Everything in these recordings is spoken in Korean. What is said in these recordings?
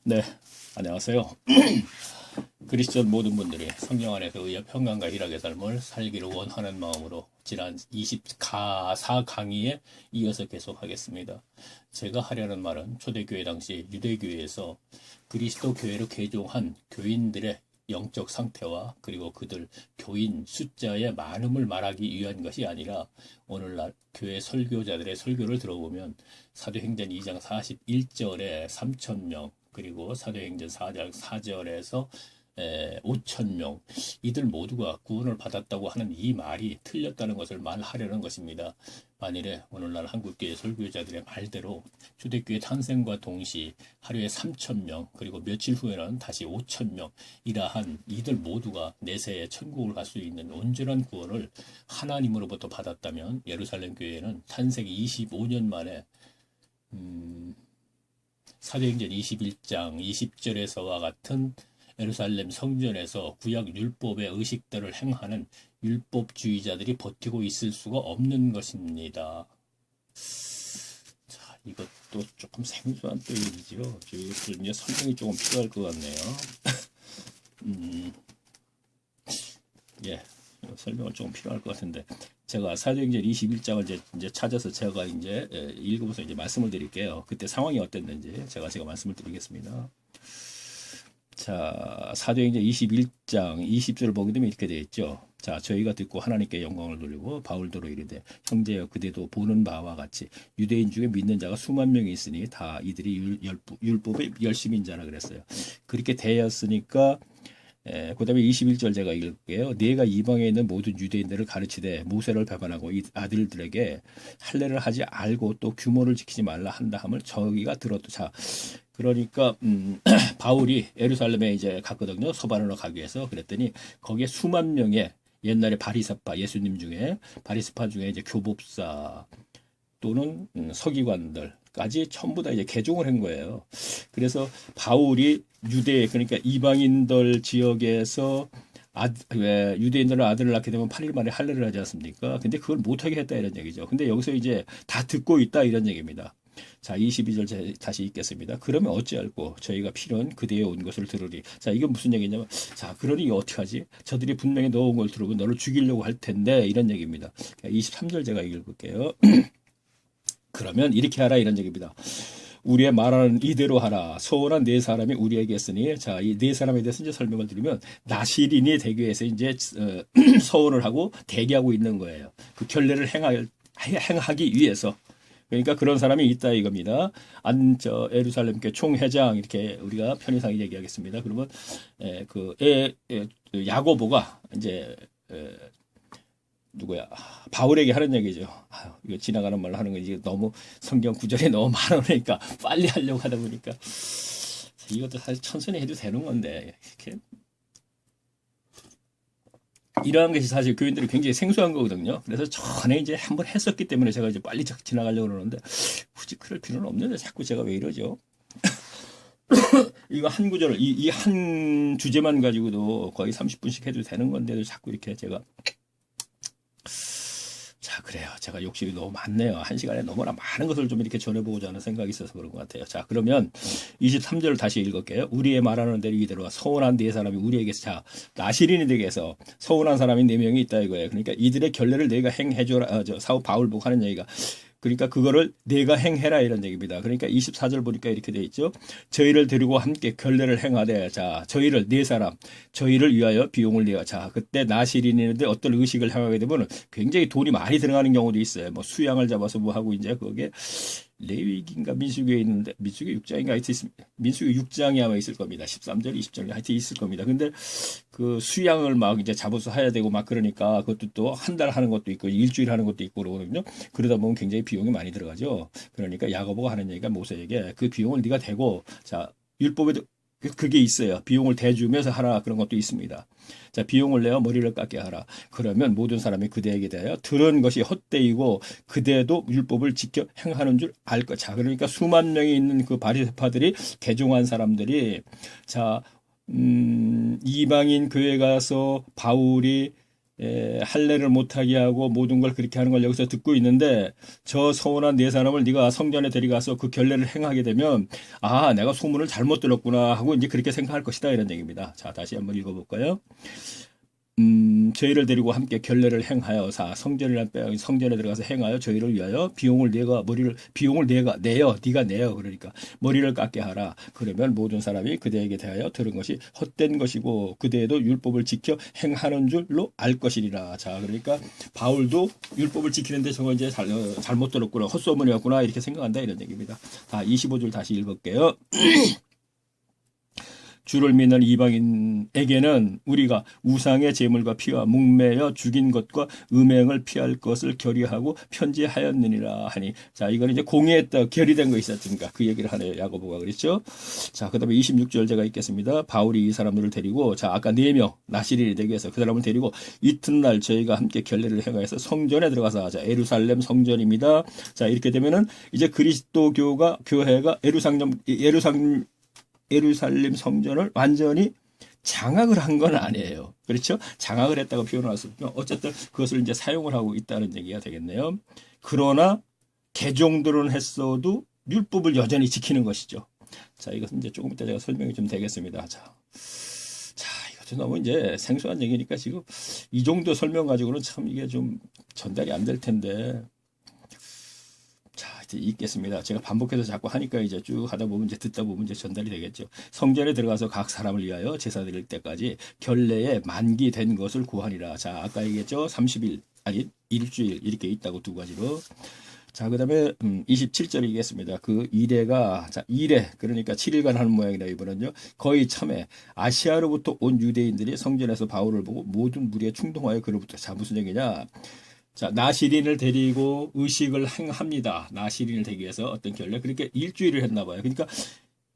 네, 안녕하세요. 그리스도인 모든 분들이 성령 안에서 의의 평강과 희락의 삶을 살기를 원하는 마음으로 지난 24강의에 이어서 계속하겠습니다. 제가 하려는 말은 초대교회 당시 유대교회에서 그리스도 교회로 개종한 교인들의 영적 상태와 그리고 그들 교인 숫자의 많음을 말하기 위한 것이 아니라 오늘날 교회 설교자들의 설교를 들어보면 사도행전 2장 41절에 3,000명 그리고 사도행전 4장 4절에서 5천 명 이들 모두가 구원을 받았다고 하는 이 말이 틀렸다는 것을 말하려는 것입니다. 만일에 오늘날 한국교회 설교자들의 말대로 초대교회 탄생과 동시 하루에 3천 명 그리고 며칠 후에는 다시 5천 명 이러한 이들 모두가 내세에 천국을 갈 수 있는 온전한 구원을 하나님으로부터 받았다면 예루살렘 교회는 탄생 25년 만에 사도행전 21장 20절에서와 같은 예루살렘 성전에서 구약 율법의 의식들을 행하는 율법주의자들이 버티고 있을 수가 없는 것입니다. 자, 이것도 조금 생소한 또 얘기죠. 이것도 이제 설명이 조금 필요할 것 같네요. 예, 설명을 조금 필요할 것 같은데 제가 사도행전 21장을 이제 찾아서 제가 이제 읽으면서 이제 말씀을 드릴게요. 그때 상황이 어땠는지 제가 말씀을 드리겠습니다. 자, 사도행전 21장 20절을 보게 되면 이렇게 되어 있죠. 자, 저희가 듣고 하나님께 영광을 돌리고 바울도로 이르되 형제여 그대도 보는 바와 같이 유대인 중에 믿는 자가 수만 명이 있으니 다 이들이 율법의 열심인 자라 그랬어요. 그렇게 되었으니까 그 다음에 21절 제가 읽을게요. 네가 이방에 있는 모든 유대인들을 가르치되 모세를 배반하고 이 아들들에게 할례를 하지 알고 또 규모를 지키지 말라 한다 함을 저희가 들었다. 자, 그러니까 바울이 예루살렘에 이제 갔거든요. 서반으로 가기 위해서. 그랬더니 거기에 수만 명의 옛날에 바리새파 예수님 중에 바리새파 중에 이제 교법사 또는 서기관들까지 전부 다 이제 개종을 한 거예요. 그래서 바울이 유대 그러니까 이방인들 지역에서 유대인들은 아들을 낳게 되면 8일 만에 할례를 하지 않습니까? 근데 그걸 못하게 했다 이런 얘기죠. 근데 여기서 이제 다 듣고 있다 이런 얘기입니다. 자, 22절 다시 읽겠습니다. 그러면 어찌할꼬 저희가 필요한 그대의 온 것을 들으리. 자, 이건 무슨 얘기냐면 자, 그러니 어떻게 하지? 저들이 분명히 넣은 걸 들으고 너를 죽이려고 할 텐데 이런 얘기입니다. 23절 제가 읽을게요. 그러면 이렇게 하라 이런 얘기입니다. 우리의 말하는 이대로 하라. 서원한 네 사람이 우리에게 있으니 자, 이 네 사람에 대해서 이제 설명을 드리면 나시린이 되기 위해서 이제 서원을 하고 대기하고 있는 거예요. 그 결례를 행하기 위해서. 그러니까 그런 사람이 있다 이겁니다. 예루살렘 교회 총회장 이렇게 우리가 편의상 얘기하겠습니다. 그러면 야고보가 이제 누구야 바울에게 하는 얘기죠. 이거 지나가는 말로 하는 거 이제 너무 성경 구절이 너무 많으니까 빨리 하려고 하다 보니까 이것도 사실 천천히 해도 되는 건데 이렇게 이러한 것이 사실 교인들이 굉장히 생소한 거거든요. 그래서 전에 이제 한번 했었기 때문에 제가 이제 빨리 지나가려고 그러는데 굳이 그럴 필요는 없는데 자꾸 제가 왜 이러죠? 이거 한 구절을 이 한 주제만 가지고도 거의 30분씩 해도 되는 건데도 자꾸 이렇게 제가 자, 그래요. 제가 욕심이 너무 많네요. 한 시간에 너무나 많은 것을 좀 이렇게 전해보고자 하는 생각이 있어서 그런 것 같아요. 자, 그러면 23절을 다시 읽을게요. 우리의 말하는 대로 이대로 서운한 네 사람이 우리에게서 자, 나시린이 되게 해서 서운한 사람이 4명이 있다 이거예요. 그러니까 이들의 결례를 내가 행해줘라. 바울 보고 하는 얘기가 그러니까 그거를 내가 행해라 이런 얘기입니다. 그러니까 24절 보니까 이렇게 돼 있죠. 저희를 데리고 함께 결례를 행하되 자 저희를 네 사람 저희를 위하여 비용을 내어 자 그때 나시린인데 어떤 의식을 행하게 되면 굉장히 돈이 많이 들어가는 경우도 있어요. 뭐 수양을 잡아서 뭐 하고 이제 그게 레위기인가 민수기에 있는데 민수기 6장인가 하여튼 있습니다. 민수기 6장이 아마 있을 겁니다. 13절 20절 하여튼 있을 겁니다. 근데 그 수양을 막 이제 잡아서 해야 되고 막 그러니까 그것도 또 한 달 하는 것도 있고 일주일 하는 것도 있고 그러거든요. 그러다 보면 굉장히 비용이 많이 들어가죠. 그러니까 야고보가 하는 얘기가 모세에게 그 비용을 네가 대고 자 율법에도 그게 있어요. 비용을 대주면서 하라 그런 것도 있습니다. 자 비용을 내어 머리를 깎게 하라. 그러면 모든 사람이 그대에게 대하여 들은 것이 헛되이고 그대도 율법을 지켜 행하는 줄 알 것. 자 그러니까 수만 명이 있는 그 바리새파들이 개종한 사람들이 자 이방인 교회 가서 바울이 할례를 못하게 하고 모든 걸 그렇게 하는 걸 여기서 듣고 있는데 저 서운한 네 사람을 네가 성전에 데려가서 그 결례를 행하게 되면 아 내가 소문을 잘못 들었구나 하고 이제 그렇게 생각할 것이다 이런 얘기입니다. 자 다시 한번 읽어볼까요? 저희를 데리고 함께 결례를 행하여 성전이란 빼 성전에 들어가서 행하여 저희를 위하여 비용을 내가 내어 네가 내어 그러니까 머리를 깎게 하라. 그러면 모든 사람이 그대에게 대하여 들은 것이 헛된 것이고 그대도 율법을 지켜 행하는 줄로 알 것이니라. 자 그러니까 바울도 율법을 지키는데 저거 이제 잘못 들었구나 헛소문이었구나 이렇게 생각한다 이런 얘기입니다. 자 25줄 다시 읽을게요. 주를 믿는 이방인에게는 우리가 우상의 제물과 피와 묵매여 죽인 것과 음행을 피할 것을 결의하고 편지하였느니라 하니 자 이거는 이제 공의했다 결의된 거 있었으니까 그 얘기를 하네요. 야고보가 그랬죠. 자 그다음에 26절 제가 읽겠습니다. 바울이 이 사람들을 데리고 자 아까 4명 나시린이 되기 위해서 그 사람을 데리고 이튿날 저희가 함께 결례를 행하여서 성전에 들어가서 자 예루살렘 성전입니다. 자 이렇게 되면은 이제 그리스도교가 교회가 예루살렘 성전을 완전히 장악을 한 건 아니에요. 그렇죠? 장악을 했다고 표현할 수 없고 어쨌든 그것을 이제 사용을 하고 있다는 얘기가 되겠네요. 그러나 개종들은 했어도 율법을 여전히 지키는 것이죠. 자, 이것은 이제 조금 이따 제가 설명이 좀 되겠습니다. 자, 이것도 너무 이제 생소한 얘기니까 지금 이 정도 설명 가지고는 참 이게 좀 전달이 안 될 텐데. 자, 이제 읽겠습니다. 제가 반복해서 자꾸 하니까 이제 쭉 하다 보면 이제 듣다 보면 이제 전달이 되겠죠. 성전에 들어가서 각 사람을 위하여 제사 드릴 때까지 결례에 만기된 것을 구하니라. 자, 아까 얘기했죠. 30일, 아니, 일주일 이렇게 있다고 두 가지로. 자, 그 다음에 27절 이겠습니다. 그 이레가 자 2례 그러니까 7일간 하는 모양이라 이번은요. 거의 참에 아시아로부터 온 유대인들이 성전에서 바울을 보고 모든 무리에 충동하여 그로부터 자 무슨 얘기냐. 자, 나시린을 데리고 의식을 행합니다. 나시린을 되기 위해서 어떤 결례. 그렇게 일주일을 했나 봐요. 그러니까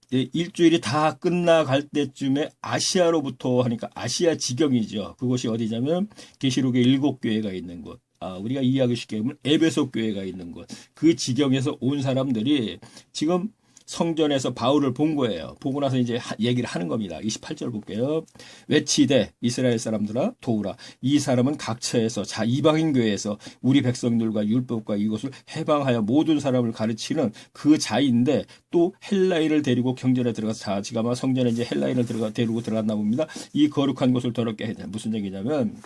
일주일이 다 끝나갈 때쯤에 아시아로부터 하니까 아시아 지경이죠. 그곳이 어디냐면 계시록에 7교회가 있는 곳. 우리가 이해하기 쉽게 보면 에베소 교회가 있는 곳. 그 지경에서 온 사람들이 지금 성전에서 바울을 본 거예요. 보고 나서 이제 얘기를 하는 겁니다. 28절 볼게요. 외치되 이스라엘 사람들아 도우라. 이 사람은 각처에서 자 이방인 교회에서 우리 백성들과 율법과 이것을 해방하여 모든 사람을 가르치는 그 자인데 또 헬라인을 데리고 경전에 들어가서 자 지금 아마 성전에 이제 헬라인을 데리고 들어갔나 봅니다. 이 거룩한 곳을 더럽게 했냐. 무슨 얘기냐면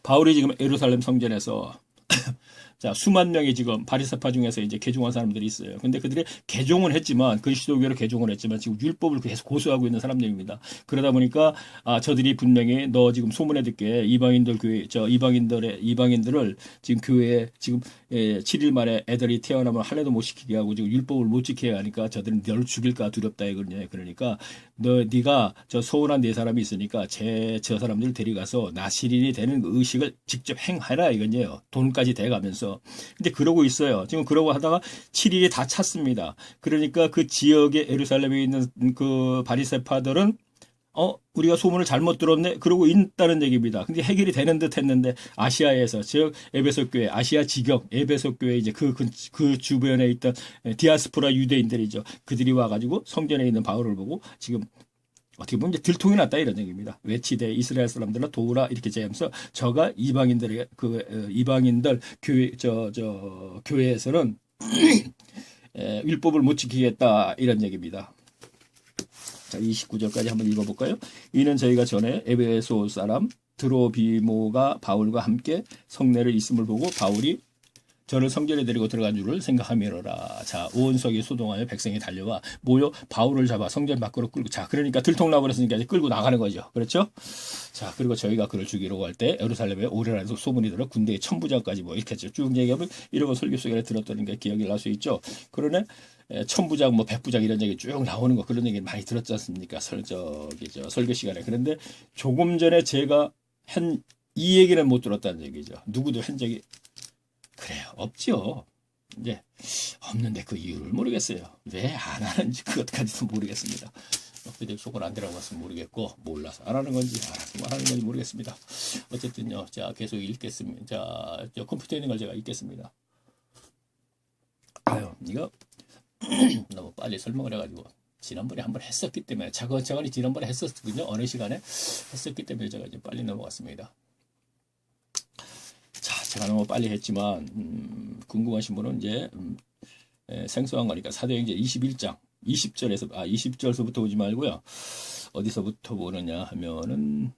바울이 지금 예루살렘 성전에서 자, 수만 명이 지금 바리새파 중에서 이제 개종한 사람들이 있어요. 근데 그들이 개종은 했지만 그리스도교로 개종을 했지만 지금 율법을 계속 고수하고 있는 사람들입니다. 그러다 보니까 저들이 분명히 너 지금 소문에 듣게 이방인들 교회 이방인들을 지금 교회에 지금 7일 만에 애들이 태어나면 할례도 못 시키게 하고 지금 율법을 못 지켜야 하니까 저들은 너를 죽일까 두렵다 이거든요. 그러니까 네가 저 서운한 네 사람이 있으니까 저 사람들 데려가서 나시린이 되는 의식을 직접 행하라 이거예요. 돈까지 대가면서. 근데 그러고 있어요. 지금 그러고 하다가 7일이 다 찼습니다. 그러니까 그 지역에 예루살렘에 있는 그 바리새파들은 우리가 소문을 잘못 들었네 그러고 있다는 얘기입니다. 근데 해결이 되는 듯 했는데 아시아에서 즉 에베소 교회 아시아 지경 에베소 교회 이제 그 주변에 있던 디아스포라 유대인들이죠. 그들이 와가지고 성전에 있는 바울을 보고 지금 어떻게 보면 이제 들통이 났다 이런 얘기입니다. 외치되 이스라엘 사람들아 도우라 이렇게 제하면서 저가 이방인들 교회 교회에서는 율법을 못 지키겠다 이런 얘기입니다. 자, 29절까지 한번 읽어볼까요? 이는 저희가 전에 에베소 사람 드로비모가 바울과 함께 성례를 있음을 보고 바울이 저를 성전에 데리고 들어간 줄을 생각하미로라. 자, 온 성이 소동하여 백성이 달려와 모여 바울을 잡아 성전 밖으로 끌고 자, 그러니까 들통나고 그랬으니까 이제 끌고 나가는 거죠. 그렇죠? 자, 그리고 저희가 그를 죽이려고 할 때 예루살렘에 오래라는 소문이 들어 군대의 천부장까지 뭐 이렇게 쭉 얘기하면 이런 거 설교 속에 들었던 게 기억이 날 수 있죠. 그러네 천부장 뭐 백부장 이런 얘기 쭉 나오는 거 그런 얘기 많이 들었지 않습니까? 설교 시간에. 그런데 조금 전에 제가 한 이 얘기는 못 들었다는 얘기죠. 누구도 한 적이 그래요. 없죠. 이제 없는데 그 이유를 모르겠어요. 왜 안 하는지 그것까지도 모르겠습니다. 그들 속을 안 들어가서 모르겠고 몰라서 안 하는 건지 알아서 안 하는 건지 모르겠습니다. 어쨌든요. 자 계속 읽겠습니다. 자 컴퓨터에 있는 걸 제가 읽겠습니다. 이거 너무 빨리 설명을 해가지고 지난번에 한번 했었기 때문에 차근차근히 지난번에 했었거든요. 어느 시간에 했었기 때문에 제가 이제 빨리 넘어갔습니다. 제가 너무 빨리 했지만 궁금하신 분은 이제 생소한 거니까 사도행전 21장 20절에서 보지 말고요. 어디서부터 보느냐 하면은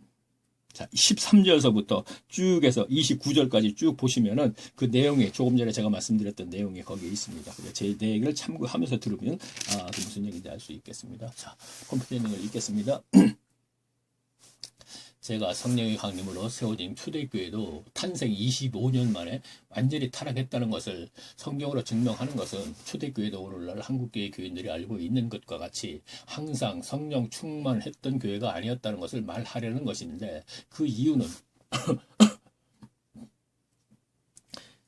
자, 13절서부터 쭉 해서 29절까지 쭉 보시면은 그 내용이 조금 전에 제가 말씀드렸던 내용이 거기에 있습니다. 제 얘기를 참고하면서 들으면 그 무슨 얘기인지 알 수 있겠습니다. 자, 컴퓨터 내용을 읽겠습니다. 제가 성령의 강림으로 세워진 초대교회도 탄생 25년 만에 완전히 타락했다는 것을 성경으로 증명하는 것은 초대교회도 오늘날 한국교회 교인들이 알고 있는 것과 같이 항상 성령 충만했던 교회가 아니었다는 것을 말하려는 것인데 그 이유는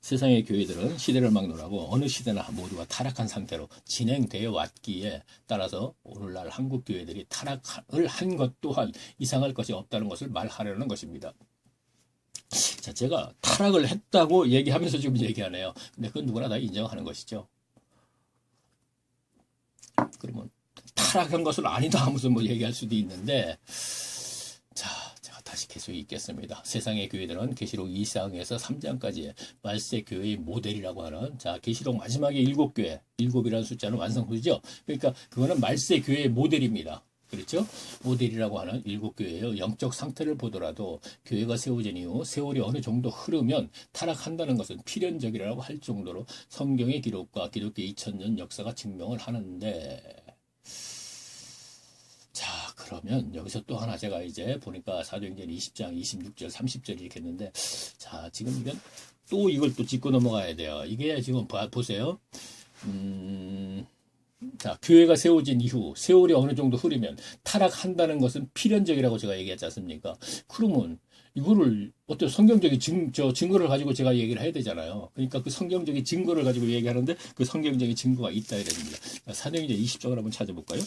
세상의 교회들은 시대를 막론하고 어느 시대나 모두가 타락한 상태로 진행되어 왔기에 따라서 오늘날 한국 교회들이 타락을 한 것 또한 이상할 것이 없다는 것을 말하려는 것입니다. 자, 제가 타락을 했다고 얘기하면서 지금 얘기하네요. 근데 그건 누구나 다 인정하는 것이죠. 그러면 타락한 것을 아니다 하면서 뭐 얘기할 수도 있는데, 자, 다시 계속 읽겠습니다. 세상의 교회들은 계시록 2장에서 3장까지의 말세 교회의 모델이라고 하는, 자, 계시록 마지막에 7교회, 7이라는 숫자는 완성수죠. 그러니까 그거는 말세 교회의 모델입니다. 그렇죠? 모델이라고 하는 7교회의 영적 상태를 보더라도 교회가 세워진 이후 세월이 어느 정도 흐르면 타락한다는 것은 필연적이라고 할 정도로 성경의 기록과 기독교 2000년 역사가 증명을 하는데, 자, 그러면 여기서 또 하나 제가 이제 보니까 사도행전 20장 26절 30절 이렇게 했는데, 자, 지금 이건 또 이걸 또 짚고 넘어가야 돼요. 이게 지금 보세요. 자, 교회가 세워진 이후 세월이 어느 정도 흐르면 타락한다는 것은 필연적이라고 제가 얘기했지 않습니까? 그러면 이거를 어떤 성경적인 증거를 가지고 제가 얘기를 해야 되잖아요. 그러니까 그 성경적인 증거를 가지고 얘기하는데 그 성경적인 증거가 있다 이야 됩니다. 사도행전 20장을 한번 찾아볼까요?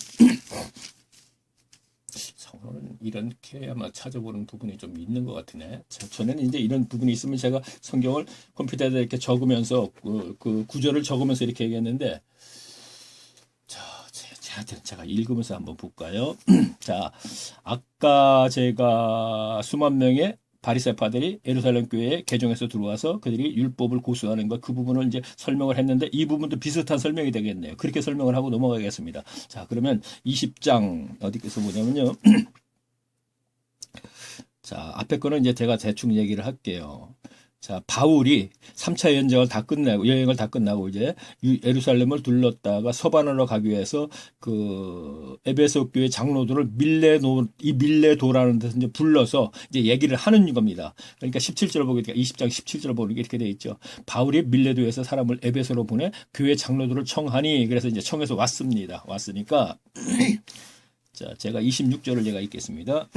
성로는 이렇게 아마 찾아보는 부분이 좀 있는 것 같으네. 저는 이제 이런 부분이 있으면 제가 성경을 컴퓨터에 이렇게 적으면서 그 구절을 적으면서 이렇게 얘기했는데, 자, 제가 읽으면서 한번 볼까요? 자, 아까 제가 수만 명의 바리새파들이 예루살렘 교회에 개종해서 들어와서 그들이 율법을 고수하는 것, 그 부분을 이제 설명을 했는데 이 부분도 비슷한 설명이 되겠네요. 그렇게 설명을 하고 넘어가겠습니다. 자, 그러면 20장 어디께서 보냐면요. 자, 앞에 거는 이제 제가 대충 얘기를 할게요. 자, 바울이 3차 여행을 다 끝나고 이제 예루살렘을 둘렀다가 서반으로 가기 위해서 그 에베소 교회 장로들을 밀레도라는 데서 이제 불러서 이제 얘기를 하는 겁니다. 그러니까 17절 보니까 20장 17절 보니까 이렇게 돼 있죠. 바울이 밀레도에서 사람을 에베소로 보내 교회 장로들을 청하니, 그래서 이제 청해서 왔습니다. 왔으니까 자, 제가 26절을 제가 읽겠습니다.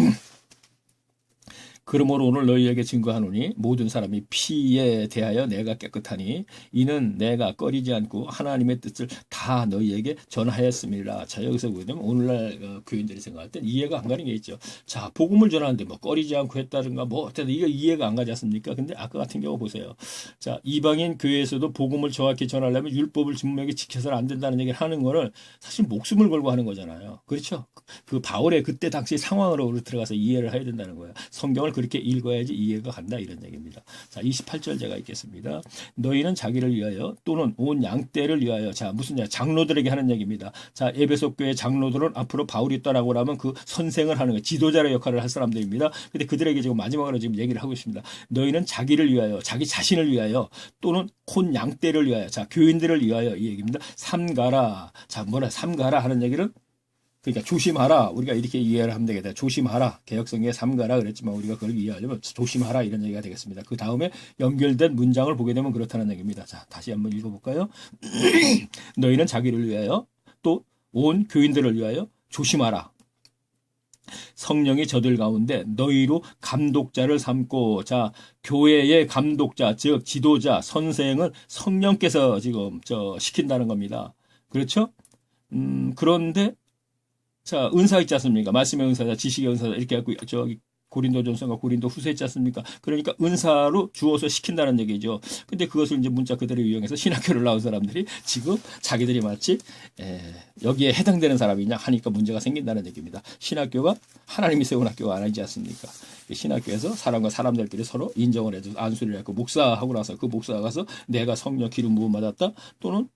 그러므로 오늘 너희에게 증거하노니 모든 사람이 피에 대하여 내가 깨끗하니 이는 내가 꺼리지 않고 하나님의 뜻을 다 너희에게 전하였습니다. 자, 여기서 보면 오늘날 교인들이 생각할 땐 이해가 안 가는 게 있죠. 자, 복음을 전하는데 뭐 꺼리지 않고 했다든가 뭐 어쨌든 이거 이해가 안 가지 않습니까? 근데 아까 같은 경우 보세요. 자, 이방인 교회에서도 복음을 정확히 전하려면 율법을 분명히 지켜서는 안 된다는 얘기를 하는 거는 사실 목숨을 걸고 하는 거잖아요. 그렇죠? 그 바울의 그때 당시 상황으로 들어가서 이해를 해야 된다는 거예요. 성경을 그렇게 읽어야지 이해가 간다 이런 얘기입니다. 자, 28절 제가 읽겠습니다. 너희는 자기를 위하여 또는 온 양떼를 위하여, 자, 무슨 장로들에게 하는 얘기입니다. 자, 에베소 교회 장로들은 앞으로 바울이 떠나고 나면 그 선생을 하는 거예요. 지도자의 역할을 할 사람들입니다. 근데 그들에게 지금 마지막으로 지금 얘기를 하고 있습니다. 너희는 자기를 위하여, 자기 자신을 위하여 또는 온 양떼를 위하여, 자, 교인들을 위하여 이 얘기입니다. 삼가라. 자, 삼가라 하는 얘기는 그러니까 조심하라. 우리가 이렇게 이해를 하면 되겠다. 조심하라. 개혁성에 삼가라 그랬지만 우리가 그걸 이해하려면 조심하라 이런 얘기가 되겠습니다. 그 다음에 연결된 문장을 보게 되면 그렇다는 얘기입니다. 자, 다시 한번 읽어볼까요? 너희는 자기를 위하여 또 온 교인들을 위하여 조심하라. 성령이 저들 가운데 너희로 감독자를 삼고, 자, 교회의 감독자, 즉 지도자, 선생은 성령께서 지금 시킨다는 겁니다. 그렇죠? 그런데 자, 은사 있지 않습니까? 말씀의 은사자, 지식의 은사자 이렇게 해갖고 저기 고린도전서가 고린도 후서 있지 않습니까? 그러니까 은사로 주어서 시킨다는 얘기죠. 근데 그것을 이제 문자 그대로 이용해서 신학교를 나온 사람들이 지금 자기들이 마치 여기에 해당되는 사람이냐 하니까 문제가 생긴다는 얘기입니다. 신학교가 하나님이 세운 학교가 아니지 않습니까? 신학교에서 사람과 사람들끼리 서로 인정을 해서 안수를 했고 목사하고 나서 그 목사가 가서 내가 성령 기름 부음 받았다 또는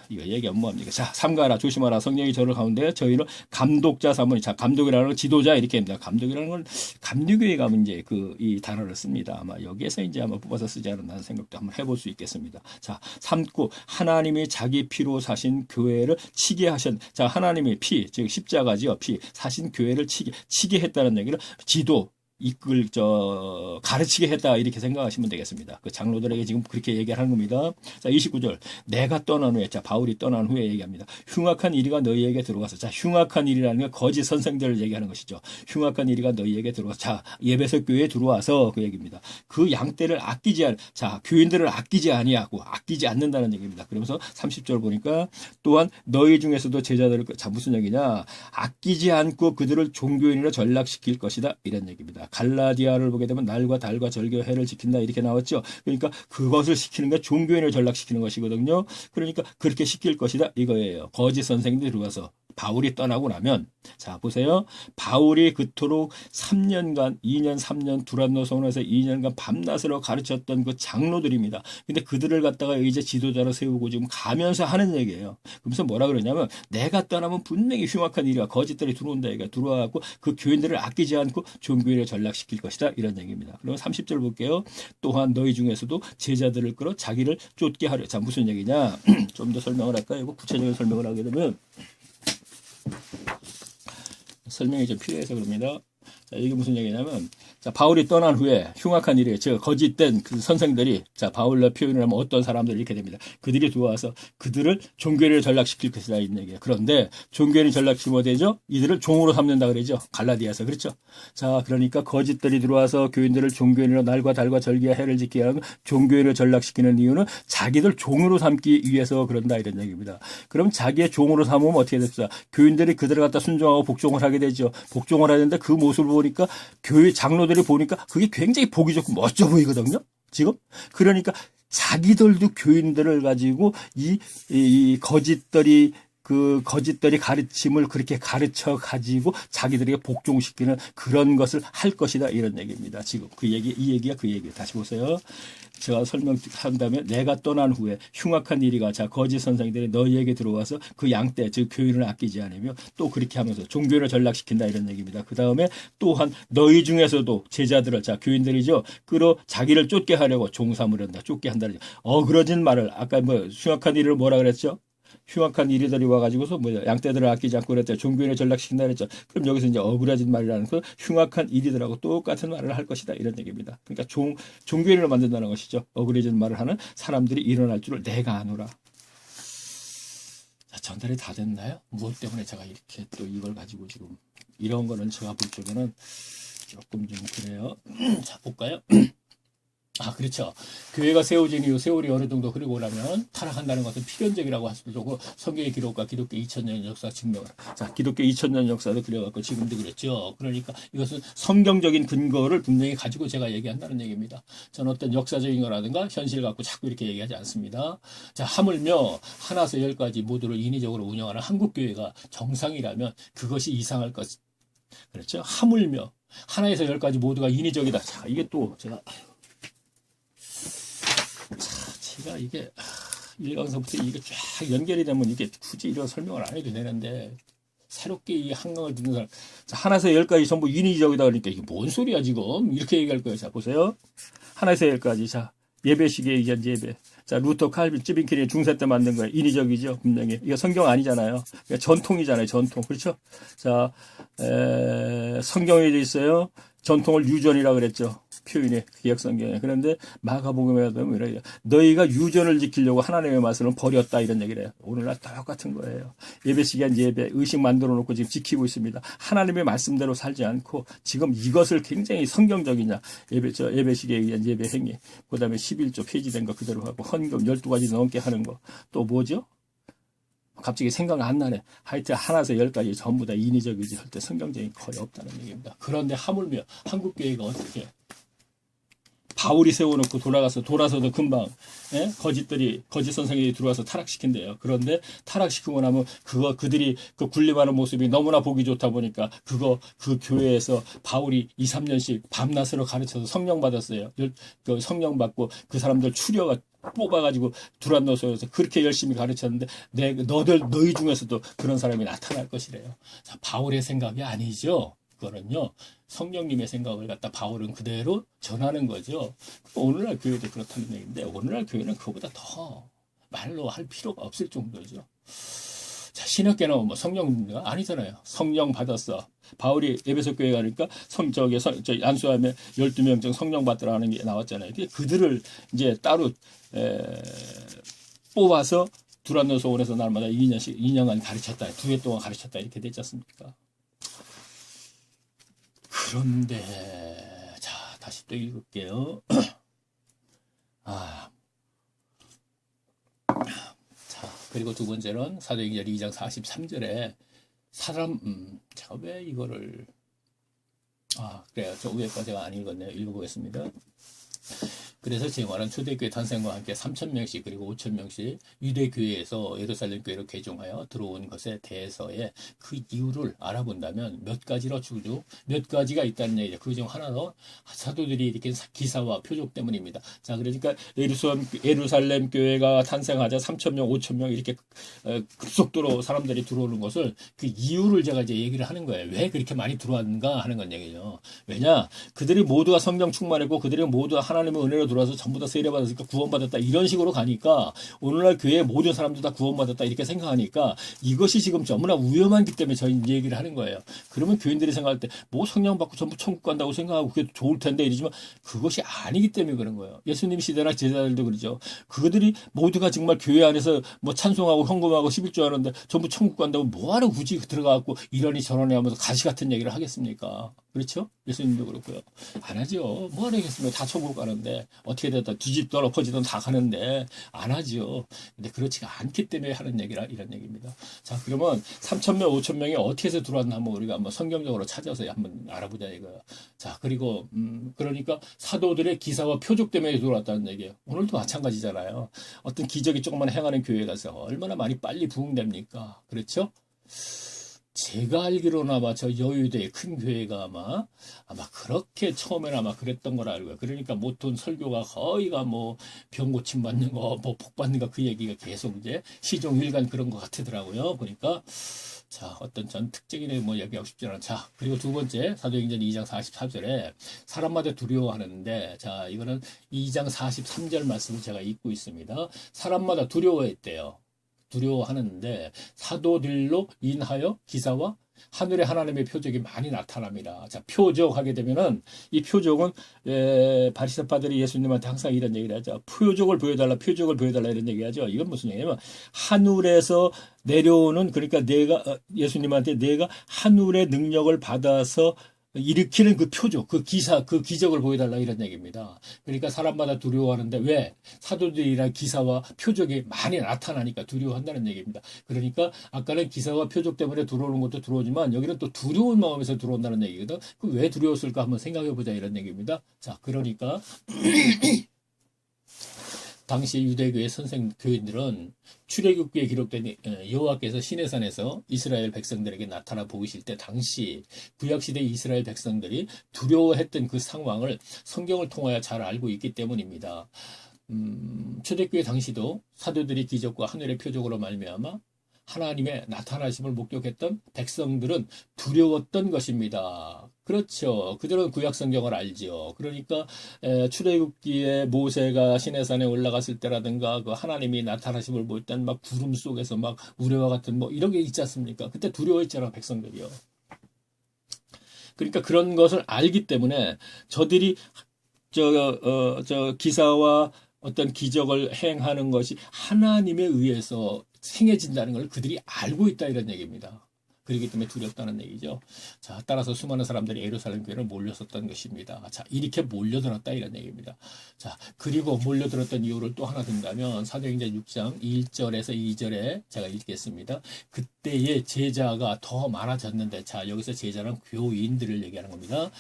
이거 얘기하면 뭐합니까? 자, 삼가라 조심하라 성령이 저를 가운데 저희를 감독자 삼으니 자 감독이라는 걸 지도자 이렇게 합니다. 감독이라는 걸 감리교회 가면 이제 이 단어를 씁니다. 아마 여기에서 이제 아마 뽑아서 쓰지 않았나 생각도 한번 해볼 수 있겠습니다. 자, 삼고 하나님이 자기 피로 사신 교회를 치게 자 하나님의 피 즉 십자가지요 피 사신 교회를 치게 했다는 얘기를 지도 가르치게 했다 이렇게 생각하시면 되겠습니다. 그 장로들에게 지금 그렇게 얘기하는 겁니다. 자 29절 내가 떠난 후에 자 바울이 떠난 후에 얘기합니다. 흉악한 이리가 너희에게 들어가서 자 흉악한 일이라는 건 거짓 선생들을 얘기하는 것이죠. 흉악한 이리가 너희에게 들어가서 자 예배석 교회에 들어와서 그 얘기입니다. 그 양떼를 자 교인들을 아끼지 아니하고 아끼지 않는다는 얘기입니다. 그러면서 30절 보니까 또한 너희 중에서도 제자들을 자 무슨 얘기냐 아끼지 않고 그들을 종교인으로 전락시킬 것이다 이런 얘기입니다. 갈라디아를 보게 되면 날과 달과 절기와 해를 지킨다 이렇게 나왔죠. 그러니까 그것을 시키는 게 종교인을 전락시키는 것이거든요. 그러니까 그렇게 시킬 것이다 이거예요. 거짓 선생님들이 들어와서 바울이 떠나고 나면 자 보세요. 바울이 그토록 3년간 2년 3년 두란노선에서 2년간 밤낮으로 가르쳤던 그 장로들입니다. 근데 그들을 갖다가 이제 지도자로 세우고 지금 가면서 하는 얘기예요. 그러면서 뭐라 그러냐면 내가 떠나면 분명히 흉악한 일이야. 거짓들이 들어온다 얘기가 들어와갖고 그 교인들을 아끼지 않고 종교인을 전락시킬 것이다 이런 얘기입니다. 그럼 30절 볼게요. 또한 너희 중에서도 제자들을 끌어 자기를 쫓게 하려. 자 무슨 얘기냐 좀 더 설명을 할까요? 이거 구체적인 설명을 하게 되면 설명이 좀 필요해서 그럽니다. 자, 이게 무슨 얘기냐면, 자, 바울이 떠난 후에 흉악한 일이, 즉, 거짓된 그 선생들이, 자, 바울로 표현을 하면 어떤 사람들이 이렇게 됩니다. 그들이 들어와서 그들을 종교인을 전락시킬 것이다, 이런 얘기예요. 그런데 종교인이 전락시키면 되죠? 이들을 종으로 삼는다 그러죠? 갈라디아서. 그렇죠? 자, 그러니까 거짓들이 들어와서 교인들을 종교인으로 날과 달과 절기와 해를 지키게 하는 종교인을 전락시키는 이유는 자기들 종으로 삼기 위해서 그런다, 이런 얘기입니다. 그럼 자기의 종으로 삼으면 어떻게 됩니까? 교인들이 그들을 갖다 순종하고 복종을 하게 되죠. 복종을 하는데 그 모습을 보니까 교회 장로들이 보니까 그게 굉장히 보기 좋고 멋져 보이거든요. 지금 그러니까 자기들도 교인들을 가지고 이 거짓들이 그 거짓들이 가르침을 그렇게 가르쳐 가지고 자기들에게 복종시키는 그런 것을 할 것이다 이런 얘기입니다. 지금 이 얘기가 그 얘기예요. 다시 보세요. 제가 설명한다면 내가 떠난 후에 흉악한 일이가 자 거짓 선생들이 너희에게 들어와서 그 양떼 즉 교인을 아끼지 않으며 또 그렇게 하면서 종교를 전락시킨다 이런 얘기입니다. 그 다음에 또한 너희 중에서도 제자들을 자 교인들이죠 끌어 자기를 쫓게 하려고 종삼을 한다 쫓게 한다는 어그러진 말을 아까 흉악한 일을 뭐라 그랬죠? 흉악한 이리들이 와가지고서 양떼들을 아끼지 않고 그랬죠. 종교인을 전락시킨다 그랬죠. 그럼 여기서 이제 억울해진 말이라는 그 흉악한 이리들하고 똑같은 말을 할 것이다 이런 얘기입니다. 그러니까 종교인을 만든다는 것이죠. 억울해진 말을 하는 사람들이 일어날 줄을 내가 아노라. 자, 전달이 다 됐나요? 무엇 때문에 제가 이렇게 또 이걸 가지고 지금 이런 거는 제가 볼 적에는 조금 좀 그래요. 자 볼까요? 아, 그렇죠. 교회가 세워진 이후 세월이 어느 정도 흐르고 나면 타락한다는 것은 필연적이라고 할 수도 있고 성경의 기록과 기독교 2000년 역사 증명을. 자, 기독교 2000년 역사도 그려갖고 지금도 그랬죠. 그러니까 이것은 성경적인 근거를 분명히 가지고 제가 얘기한다는 얘기입니다. 저는 어떤 역사적인 거라든가 현실 갖고 자꾸 이렇게 얘기하지 않습니다. 자, 하물며 하나에서 열까지 모두를 인위적으로 운영하는 한국교회가 정상이라면 그것이 이상할 것. 그렇죠. 하물며 하나에서 열까지 모두가 인위적이다. 자, 이게 또 제가 제가 이게 1강서부터 이게 쫙 연결이 되면 이게 굳이 이런 설명을 안 해도 되는데 새롭게 이 한강을 듣는 사람 자, 하나에서 열까지 전부 인위적이다 그러니까 이게 뭔 소리야 지금 이렇게 얘기할 거예요. 자 보세요. 하나에서 열까지 자 예배식에 의한 예배 자 루터 칼빈 찌빈키리 중세 때 만든 거예요. 인위적이죠 분명히 이거 성경 아니잖아요. 그러니까 전통이잖아요. 전통 그렇죠. 자 성경에 돼 있어요. 전통을 유전이라 그랬죠. 표현이 기억성경에. 그런데 마가복음에 보면 이래요. 너희가 유전을 지키려고 하나님의 말씀을 버렸다 이런 얘기를 해요. 오늘날 똑같은 거예요. 예배 시간 예배 의식 만들어 놓고 지금 지키고 있습니다. 하나님의 말씀대로 살지 않고 지금 이것을 굉장히 성경적이냐. 예배식에 의한 예배 행위. 그다음에 11조 폐지된 거 그대로 하고 헌금 12가지 넘게 하는 거. 또 뭐죠? 갑자기 생각 안 나네. 하여튼 하나에서 열까지 전부 다 인위적이지 절대 성경적인 거의 없다는 얘기입니다. 그런데 하물며 한국 교회가 어떻게 바울이 세워놓고 돌아서도 금방 거짓 선생님이 들어와서 타락시킨대요. 그런데 타락시키고 나면 그들이 그 군림하는 모습이 너무나 보기 좋다 보니까 그 교회에서 바울이 2, 3년씩 밤낮으로 가르쳐서 성령 받았어요. 그 성령 받고 그 사람들 추려가 뽑아가지고 두란노소에서 그렇게 열심히 가르쳤는데 너희 중에서도 그런 사람이 나타날 것이래요. 자, 바울의 생각이 아니죠. 그거는요, 성령님의 생각을 갖다 바울은 그대로 전하는 거죠. 오늘날 교회도 그렇다는 얘기인데, 오늘날 교회는 그거보다 더 말로 할 필요가 없을 정도죠. 자, 신학계는 뭐 성령가 아니잖아요. 성령 받았어. 바울이 에베소 교회 가니까 안수하면 12명 성령 받더라는 게 나왔잖아요. 그들을 이제 따로 뽑아서 두란노소원에서 날마다 2년간 가르쳤다. 2해 동안 가르쳤다. 이렇게 됐지 않습니까? 그런데 자, 다시 또 읽을게요. 자, 그리고 두 번째는 사도행전 2장 43절에 제가 왜 이거를 그래요. 저 위에 거 제가 안 읽었네요. 읽어보겠습니다. 그래서 제말은 초대교회 탄생과 함께 3,000명씩 그리고 5,000명씩 유대교회에서 예루살렘 교회로 개종하여 들어온 것에 대해서의 그 이유를 알아본다면 몇 가지로 주죠. 몇 가지가 있다는 얘기죠. 그중 하나는 사도들이 이렇게 기사와 표적 때문입니다. 자, 그러니까 예루살렘 교회가 탄생하자 3,000명, 5,000명 이렇게 급속도로 사람들이 들어오는 것을 그 이유를 제가 이제 얘기를 하는 거예요. 왜 그렇게 많이 들어왔는가 하는 건 얘기죠. 왜냐? 그들이 모두가 성령 충만했고 그들이 모두가 하나님의 은혜로 들어와서 전부 다 세례받았으니까 구원받았다 이런 식으로 가니까 오늘날 교회의 모든 사람들 다 구원받았다 이렇게 생각하니까 이것이 지금 너무나 위험하기 때문에 저희 얘기를 하는 거예요. 그러면 교인들이 생각할 때 뭐 성령 받고 전부 천국 간다고 생각하고 그게 좋을 텐데 이러지만 그것이 아니기 때문에 그런 거예요. 예수님 시대나 제자들도 그러죠. 그들이 모두가 정말 교회 안에서 뭐 찬송하고 헌금하고 11조 하는데 전부 천국 간다고 뭐하러 굳이 들어가갖고 이러니 저러니 하면서 가시 같은 얘기를 하겠습니까? 그렇죠? 예수님도 그렇고요. 안 하죠. 뭐 하겠습니까? 다 천국 가는데 어떻게 됐다 뒤집든 엎어지든 다 가는데 안 하죠. 근데 그렇지가 않기 때문에 하는 얘기라 이런 얘기입니다. 자, 그러면 3,000명, 5,000명이 어떻게 해서 들어왔나 한번 우리가 한번 성경적으로 찾아서 한번 알아보자 이거예요. 자, 그리고 그러니까 사도들의 기사와 표적 때문에 들어왔다는 얘기예요. 오늘도 마찬가지잖아요. 어떤 기적이 조금만 행하는 교회 가서 얼마나 많이 빨리 부흥됩니까? 그렇죠? 제가 알기로는 아마 저 여의도의 큰 교회가 아마 그렇게 처음에는 아마 그랬던 걸 알고요. 그러니까 모든 설교가 거의가 뭐 병 고침 받는 거, 뭐 복 받는 거 그 얘기가 계속 이제 시종일관 그런 것 같더라고요. 보니까 자, 어떤 전 특징이네 뭐 얘기하고 싶지 않아. 자, 그리고 두 번째 사도행전 2장 44절에 사람마다 두려워하는데 자, 이거는 2장 43절 말씀을 제가 읽고 있습니다. 사람마다 두려워했대요. 두려워하는데 사도들로 인하여 기사와 하늘의 하나님의 표적이 많이 나타납니다. 자, 표적하게 되면은 이 표적은 바리새파들이 예수님한테 항상 이런 얘기를 하죠. 표적을 보여달라, 표적을 보여달라 이런 얘기하죠. 이건 무슨 얘기냐면 하늘에서 내려오는 그러니까 예수님한테 내가 하늘의 능력을 받아서 일으키는 그 표적, 그 기사, 그 기적을 보여달라 이런 얘기입니다. 그러니까 사람마다 두려워하는데 왜? 사도들이란 기사와 표적이 많이 나타나니까 두려워한다는 얘기입니다. 그러니까 아까는 기사와 표적 때문에 들어오는 것도 들어오지만 여기는 또 두려운 마음에서 들어온다는 얘기거든. 그 왜 두려웠을까 한번 생각해보자 이런 얘기입니다. 자, 그러니까 당시 유대교의 교인들은 출애굽기에 기록된 여호와께서 시내산에서 이스라엘 백성들에게 나타나 보이실 때 당시 구약시대 이스라엘 백성들이 두려워했던 그 상황을 성경을 통하여 잘 알고 있기 때문입니다. 초대교회 당시도 사도들이 기적과 하늘의 표적으로 말미암아 하나님의 나타나심을 목격했던 백성들은 두려웠던 것입니다. 그렇죠. 그들은 구약성경을 알죠. 그러니까 출애굽기에 모세가 시내산에 올라갔을 때라든가 그 하나님이 나타나심을 볼 땐 막 구름 속에서 막 우레와 같은 뭐 이런 게 있지 않습니까? 그때 두려워했잖아 백성들이요. 그러니까 그런 것을 알기 때문에 저들이 기사와 어떤 기적을 행하는 것이 하나님에 의해서 행해진다는 걸 그들이 알고 있다 이런 얘기입니다. 그렇기 때문에 두렵다는 얘기죠. 자, 따라서 수많은 사람들이 예루살렘 교회를 몰렸었던 것입니다. 자, 이렇게 몰려들었다 이런 얘기입니다. 자, 그리고 몰려들었던 이유를 또 하나 든다면 사도행전 6장 1절에서 2절에 제가 읽겠습니다. 그때의 제자가 더 많아졌는데, 자, 여기서 제자는 교인들을 얘기하는 겁니다.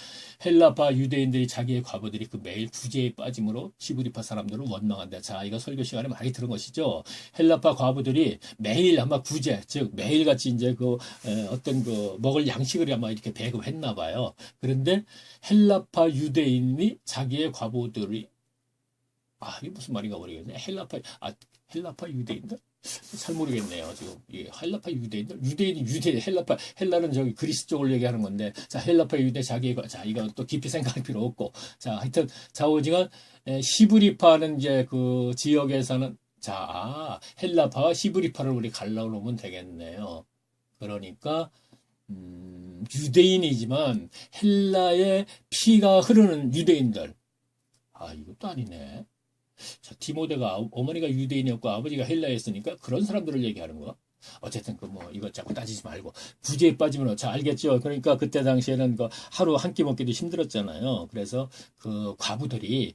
헬라파 유대인들이 자기의 과부들이 그 매일 구제에 빠짐으로 히브리파 사람들을 원망한다. 자, 이거 설교 시간에 많이 들은 것이죠. 헬라파 과부들이 매일 아마 구제, 즉 매일같이 이제 어떤 먹을 양식을 아마 이렇게 배급했나 봐요. 그런데 헬라파 유대인이 자기의 과부들이, 이게 무슨 말인가 모르겠네. 헬라파 유대인들? 잘 모르겠네요. 지금 헬라파 유대인들, 유대인, 헬라는 저기 그리스 쪽을 얘기하는 건데, 자, 헬라파 유대 자, 이건 또 깊이 생각할 필요 없고, 자, 하여튼 좌우지간 히브리파는 이제 그 지역에서는, 자, 헬라파와 히브리파를 우리 갈라놓으면 되겠네요. 그러니까 유대인이지만 헬라의 피가 흐르는 유대인들. 이것도 아니네. 자, 디모데가 어머니가 유대인이었고 아버지가 헬라였으니까 그런 사람들을 얘기하는 거. 어쨌든 이거 자꾸 따지지 말고 구제에 빠지면, 자, 알겠죠. 그러니까 그때 당시에는 하루 한 끼 먹기도 힘들었잖아요. 그래서 그 과부들이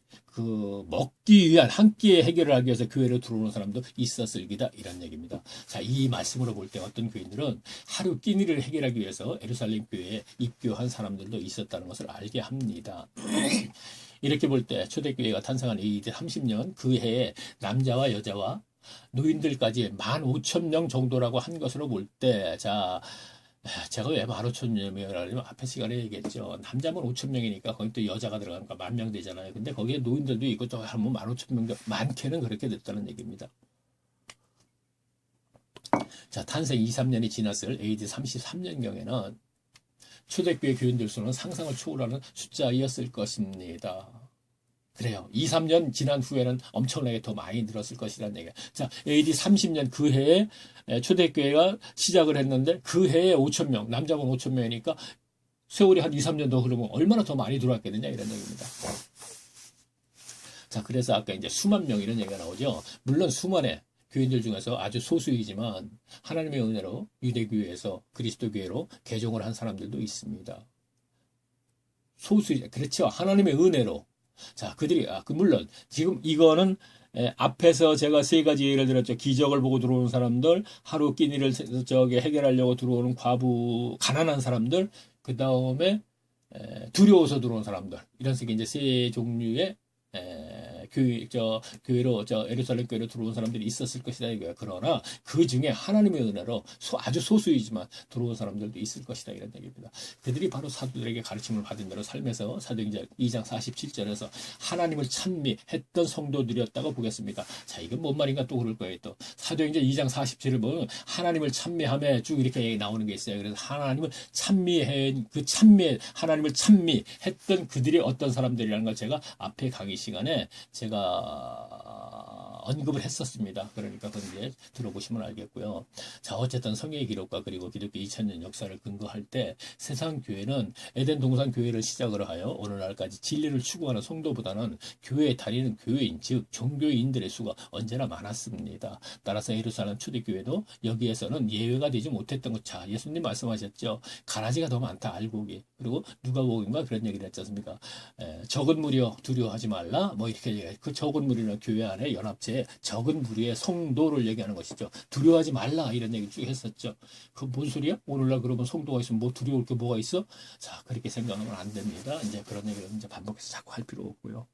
먹기 위한 한 끼의 해결을 하기 위해서 교회로 들어오는 사람도 있었을 기다 이런 얘기입니다. 자, 이 말씀으로 볼 때 어떤 교인들은 하루 끼니를 해결하기 위해서 예루살렘 교회에 입교한 사람들도 있었다는 것을 알게 합니다. 이렇게 볼 때 초대교회가 탄생한 AD 30년 그 해에 남자와 여자와 노인들까지 15,000명 정도라고 한 것으로 볼 때, 자, 제가 왜 15,000명이라고 앞에 시간에 얘기했죠. 남자면 5,000명이니까 거기 또 여자가 들어가니까 10,000명 되잖아요. 근데 거기에 노인들도 있고 또 하면 15,000명, 많게는 그렇게 됐다는 얘기입니다. 자, 탄생 2, 3년이 지났을 AD 33년경에는 초대교회 교인들 수는 상상을 초월하는 숫자이었을 것입니다. 그래요. 2, 3년 지난 후에는 엄청나게 더 많이 늘었을 것이라는 얘기예요. 자, AD 30년 그 해에 초대교회가 시작을 했는데 그 해에 5,000명, 남자분 5,000명이니까 세월이 한 2, 3년 더 흐르면 얼마나 더 많이 들어왔겠느냐 이런 얘기입니다. 자, 그래서 아까 이제 수만 명 이런 얘기가 나오죠. 물론 수만의 교인들 중에서 아주 소수이지만 하나님의 은혜로 유대교회에서 그리스도교회로 개종을 한 사람들도 있습니다. 그렇죠. 하나님의 은혜로. 자, 그들이, 물론, 지금 이거는, 앞에서 제가 세 가지 예를 들었죠. 기적을 보고 들어오는 사람들, 하루 끼니를 해결하려고 들어오는 과부, 가난한 사람들, 그 다음에, 두려워서 들어오는 사람들. 이런 식의 이제 세 종류의, 교회로, 예루살렘 교회로 들어온 사람들이 있었을 것이다 이거야. 그러나 그 중에 하나님의 은혜로 아주 소수이지만 들어온 사람들도 있을 것이다 이런 얘기입니다. 그들이 바로 사도들에게 가르침을 받은 대로 삶에서 사도행전 2장 47절에서 하나님을 찬미했던 성도들이었다고 보겠습니다. 자, 이건 뭔 말인가 또 그럴 거예요. 또 사도행전 2장 47절을 보면 하나님을 찬미하며 쭉 이렇게 나오는 게 있어요. 그래서 하나님을 하나님을 찬미했던 그들이 어떤 사람들이라는 걸 제가 앞에 강의 시간에 제가 언급을 했었습니다. 그러니까 그건 이제 들어보시면 알겠고요. 자, 어쨌든 성경의 기록과 그리고 기독교 2000년 역사를 근거할 때 세상 교회는 에덴 동산 교회를 시작으로 하여 오늘날까지 진리를 추구하는 성도보다는 교회에 다니는 교회인, 즉 종교인들의 수가 언제나 많았습니다. 따라서 예루살렘 초대교회도 여기에서는 예외가 되지 못했던 것. 자, 예수님 말씀하셨죠. 가라지가 더 많다 알곡이. 그리고 누가복음과 그런 얘기를 했지 않습니까? 적은 무리여 두려워하지 말라. 뭐 이렇게 얘기해요. 그 적은 무리는 교회 안에 연합체에 적은 무리의 성도를 얘기하는 것이죠. 두려워하지 말라 이런 얘기 쭉 했었죠. 그 뭔 소리야? 오늘날 그러면 성도가 있으면 뭐 두려울 게 뭐가 있어? 자, 그렇게 생각하면 안 됩니다. 이제 그런 얘기를 이제 반복해서 자꾸 할 필요 없고요.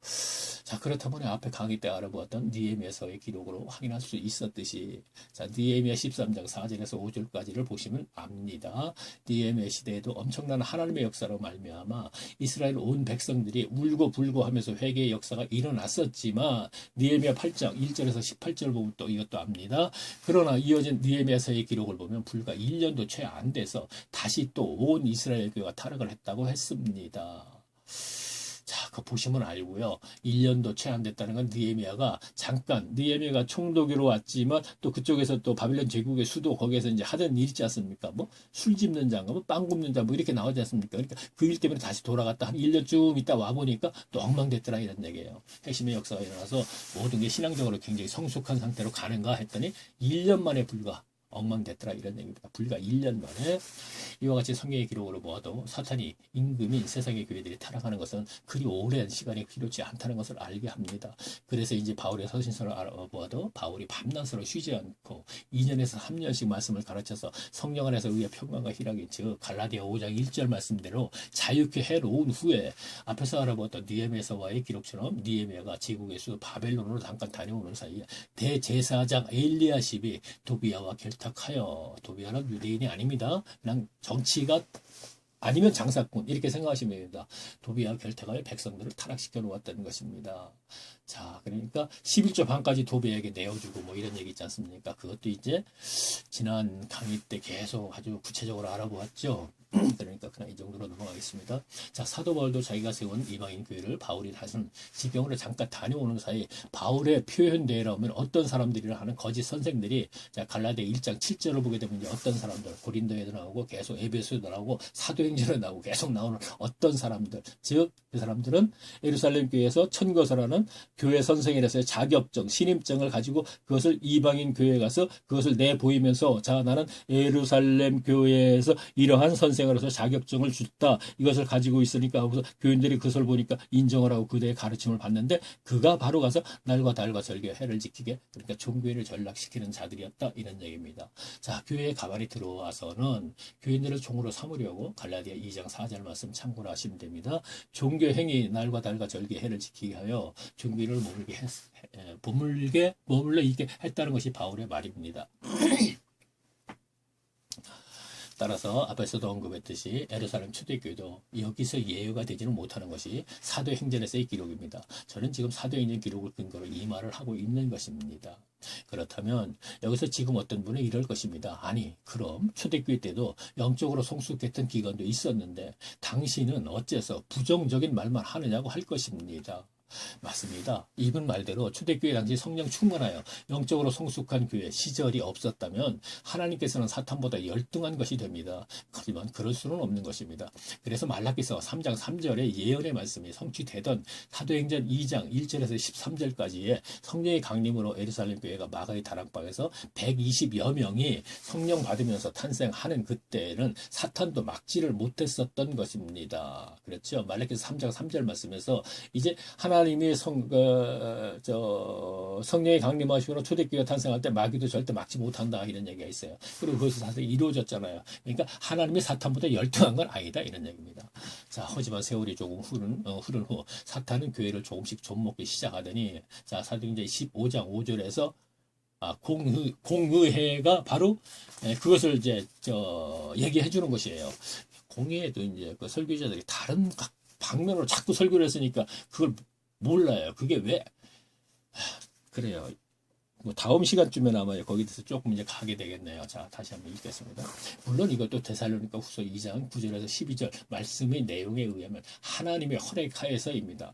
자, 그렇다면 앞에 강의 때 알아보았던 느헤미야서의 기록으로 확인할 수 있었듯이, 자, 느헤미야 13장 4절에서 5절까지를 보시면 압니다. 느헤미야 시대에도 엄청난 하나님의 역사로 말미암아 이스라엘 온 백성들이 울고 불고 하면서 회개의 역사가 일어났었지만 느헤미야 8장 1절에서 18절 보면 또 이것도 압니다. 그러나 이어진 느헤미야서의 기록을 보면 불과 1년도 채 안 돼서 다시 또 온 이스라엘 교회가 타락을 했다고 했습니다. 자, 그거 보시면 알고요. 1년도 채 안 됐다는 건 느헤미야가 총독으로 왔지만 또 그쪽에서 또 바빌론 제국의 수도 거기에서 이제 하던 일 있지 않습니까? 뭐 술 집는 장가, 뭐 빵 굽는 장, 뭐 이렇게 나오지 않습니까? 그러니까 그 일 때문에 다시 돌아갔다 한 1년쯤 있다 와 보니까 또 엉망됐더라 이런 얘기예요. 핵심의 역사가 일어나서 모든 게 신앙적으로 굉장히 성숙한 상태로 가는가 했더니 1년 만에 불과 엉망됐더라 이런 얘기입니다. 불과 1년 만에 이와 같이 성경의 기록으로 보아도 사탄이 임금인 세상의 교회들이 타락하는 것은 그리 오랜 시간이 필요치 않다는 것을 알게 합니다. 그래서 이제 바울의 서신서를 알아보아도 바울이 밤낮으로 쉬지 않고 2년에서 3년씩 말씀을 가르쳐서 성령 안에서 의의 평강과 희락이 즉 갈라디아 5장 1절 말씀대로 자유케 해놓은 후에 앞에서 알아보았던 느헤미야서와의 기록처럼 느헤미야가 제국에서 바벨론으로 잠깐 다녀오는 사이에 대제사장 엘리야십이 도비야와 결탁하여, 도비야는 유대인이 아닙니다. 그냥 정치가 아니면 장사꾼 이렇게 생각하시면 됩니다. 도비야 결탁하여 백성들을 타락시켜 놓았다는 것입니다. 자, 그러니까 11조 반까지 도비야에게 내어주고 뭐 이런 얘기 있지 않습니까? 그것도 이제 지난 강의 때 계속 아주 구체적으로 알아보았죠. 그러니까 그냥 이 정도로 넘어가겠습니다. 자, 사도 바울도 자기가 세운 이방인 교회를 바울이 다른 지경으로 잠깐 다녀오는 사이 바울의 표현대로면 어떤 사람들이라 하는 거짓 선생들이, 자, 갈라디아 1장 7절을 보게 되면 이제 어떤 사람들, 고린도에도 나오고 계속 에베소에도 나오고 사도행전에 나오고 계속 나오는 어떤 사람들, 즉 그 사람들은 예루살렘 교회에서 천거설하는 교회 선생이라서의 자격증, 신임증을 가지고 그것을 이방인 교회에 가서 그것을 내보이면서, 자, 나는 예루살렘 교회에서 이러한 선생으로서 자격증을 줬다. 이것을 가지고 있으니까 하고서 교인들이 그것을 보니까 인정을 하고 그대의 가르침을 받는데 그가 바로 가서 날과 달과 절개 해를 지키게, 그러니까 종교인을 전락시키는 자들이었다. 이런 얘기입니다. 자, 교회에 가만히 들어와서는 교인들을 종으로 삼으려고 갈라디아 2장 4절 말씀 참고를 하시면 됩니다. 종교 행위 날과 달과 절개 해를 지키게 하여 종교인을 머물러 있게 했다는 것이 바울의 말입니다. 따라서 앞에서도 언급했듯이 예루살렘 초대교회도 여기서 예외가 되지는 못하는 것이 사도행전에서의 기록입니다. 저는 지금 사도행전 기록을 근거로 이 말을 하고 있는 것입니다. 그렇다면 여기서 지금 어떤 분은 이럴 것입니다. 아니, 그럼 초대교회 때도 영적으로 성숙했던 기간도 있었는데 당신은 어째서 부정적인 말만 하느냐고 할 것입니다. 맞습니다. 이분 말대로 초대교회 당시 성령 충만하여 영적으로 성숙한 교회 시절이 없었다면 하나님께서는 사탄보다 열등한 것이 됩니다. 하지만 그럴 수는 없는 것입니다. 그래서 말라기서 3장 3절의 예언의 말씀이 성취되던 사도행전 2장 1절에서 13절까지의 성령의 강림으로 예루살렘 교회가 마가의 다락방에서 120여 명이 성령 받으면서 탄생하는 그때는 사탄도 막지를 못했었던 것입니다. 그렇죠? 말라기서 3장 3절 말씀에서 이제 하나님이 성령의 강림하시고 초대교회가 탄생할 때 마귀도 절대 막지 못한다 이런 얘기가 있어요. 그리고 그것이 사실 이루어졌잖아요. 그러니까 하나님이 사탄보다 열등한 건 아니다 이런 얘기입니다. 자, 하지만 세월이 조금 흐른 후 사탄은 교회를 조금씩 좀먹기 시작하더니, 자, 사도행전 15장 5절에서 공의회가 바로 그것을 이제 얘기해 주는 것이에요. 공의회도 이제 그 설교자들이 다른 각 방면으로 자꾸 설교를 했으니까 그걸 몰라요. 그게 왜? 그래요. 뭐 다음 시간쯤에 아마 거기에 대해서 조금 이제 가게 되겠네요. 자, 다시 한번 읽겠습니다. 물론 이것도 데살로니가 후서 2장 9절에서 12절 말씀의 내용에 의하면 하나님의 허락하에서입니다.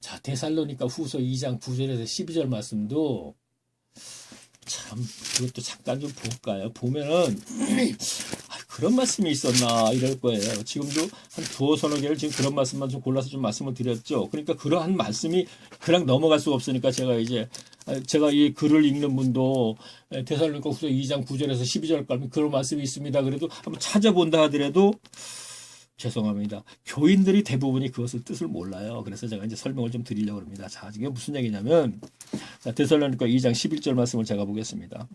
자, 데살로니가 후서 2장 9절에서 12절 말씀도 참, 그것도 잠깐 좀 볼까요? 보면은 그런 말씀이 있었나 이럴 거예요. 지금도 한 두어 서너 개를 지금 그런 말씀만 좀 골라서 좀 말씀을 드렸죠. 그러니까 그러한 말씀이 그냥 넘어갈 수가 없으니까 제가 이 글을 읽는 분도 데살로니가 후서 2장 9절에서 12절까지 그런 말씀이 있습니다. 그래도 한번 찾아본다 하더라도 죄송합니다. 교인들이 대부분이 그것을 뜻을 몰라요. 그래서 제가 이제 설명을 좀 드리려고 합니다. 자, 이게 무슨 얘기냐면, 자, 데살로니가 2장 11절 말씀을 제가 보겠습니다.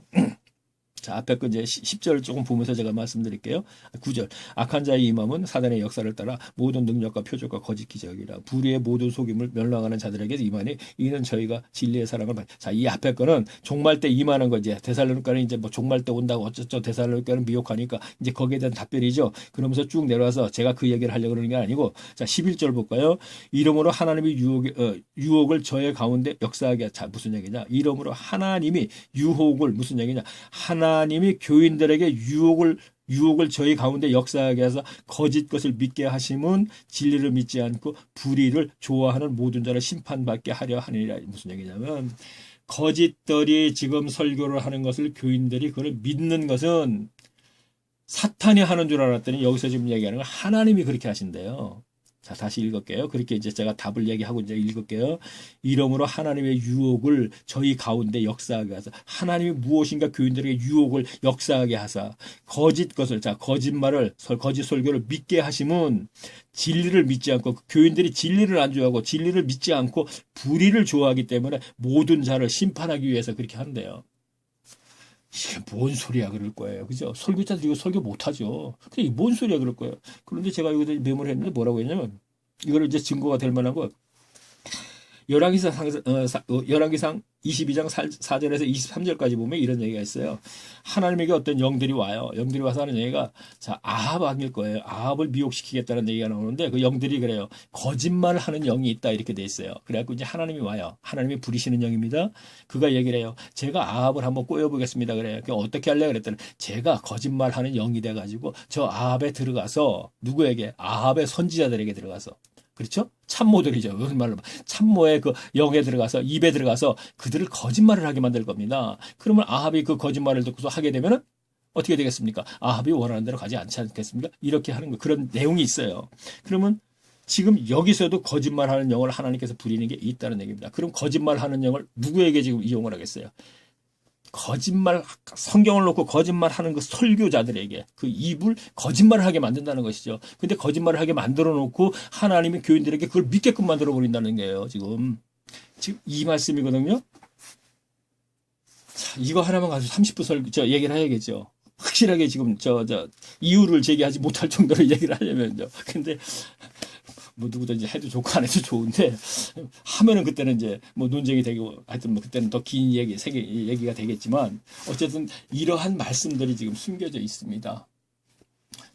자, 앞에 그 이제 10절을 조금 보면서 제가 말씀드릴게요. 9절. 악한 자의 임함은 사단의 역사를 따라 모든 능력과 표적과 거짓 기적이라 불의의 모든 속임을 멸망하는 자들에게 임하니 이는 저희가 진리의 사랑을 자, 이 앞에 거는 종말 때 임하는 거 이제 데살로니가는 이제 뭐 종말 때 온다고 어쩌죠. 데살로니가는 미혹하니까 이제 거기에 대한 답변이죠. 그러면서 쭉 내려와서 제가 그 얘기를 하려고 그러는 게 아니고, 자, 11절 볼까요? 이러므로 하나님이 유혹을 저의 가운데 역사하게. 자, 무슨 얘기냐? 이러므로 하나님이 유혹을 무슨 얘기냐? 하나님이 교인들에게 유혹을 저희 가운데 역사하게 해서 거짓 것을 믿게 하심은 진리를 믿지 않고 불의를 좋아하는 모든 자를 심판받게 하려 하느니라. 무슨 얘기냐면 거짓들이 지금 설교를 하는 것을 교인들이 그걸 믿는 것은 사탄이 하는 줄 알았더니 여기서 지금 얘기하는 건 하나님이 그렇게 하신대요. 자, 다시 읽을게요. 그렇게 이제 제가 답을 얘기하고 이제 읽을게요. 이러므로 하나님의 유혹을 저희 가운데 역사하게 하사, 하나님이 무엇인가 교인들에게 유혹을 역사하게 하사, 거짓 것을, 자, 거짓말을, 거짓 설교를 믿게 하심은 진리를 믿지 않고, 교인들이 진리를 안 좋아하고 진리를 믿지 않고 불의를 좋아하기 때문에 모든 자를 심판하기 위해서 그렇게 한대요. 이게 뭔 소리야 그럴 거예요. 그죠? 설교자들 이거 설교 못하죠. 근데 이게 뭔 소리야 그럴 거예요. 그런데 제가 여기다 메모를 했는데 뭐라고 했냐면, 이거를 이제 증거가 될 만한 거, 열왕기상 22장 4절에서 23절까지 보면 이런 얘기가 있어요. 하나님에게 어떤 영들이 와요. 영들이 와서 하는 얘기가, 자, 아합 왕일 거예요. 아합을 미혹시키겠다는 얘기가 나오는데, 그 영들이 그래요. 거짓말을 하는 영이 있다 이렇게 돼 있어요. 그래갖고 이제 하나님이 와요. 하나님이 부리시는 영입니다. 그가 얘기를 해요. 제가 아합을 한번 꼬여보겠습니다. 그래요. 어떻게 할래 그랬더니, 제가 거짓말하는 영이 돼가지고 저 아합에 들어가서, 누구에게? 아합의 선지자들에게 들어가서, 그렇죠? 참모들이죠. 그런 말로 참모의 그 영에 들어가서, 입에 들어가서 그들을 거짓말을 하게 만들 겁니다. 그러면 아합이 그 거짓말을 듣고서 하게 되면은 어떻게 되겠습니까? 아합이 원하는 대로 가지 않지 않겠습니까? 이렇게 하는 거, 그런 내용이 있어요. 그러면 지금 여기서도 거짓말하는 영을 하나님께서 부리는 게 있다는 얘기입니다. 그럼 거짓말하는 영을 누구에게 지금 이용을 하겠어요? 거짓말, 성경을 놓고 거짓말하는 그 설교자들에게 그 입을 거짓말을 하게 만든다는 것이죠. 근데 거짓말을 하게 만들어 놓고 하나님이 교인들에게 그걸 믿게끔 만들어 버린다는 거예요. 지금 이 말씀이거든요. 자, 이거 하나만 가지고 30분 얘기를 해야겠죠. 확실하게 지금 이유를 제기하지 못할 정도로 얘기를 하려면요. 근데 뭐 누구든지 해도 좋고 안 해도 좋은데, 하면은 그때는 이제 뭐 논쟁이 되고, 하여튼 뭐 그때는 더 긴 얘기가 되겠지만, 어쨌든 이러한 말씀들이 지금 숨겨져 있습니다.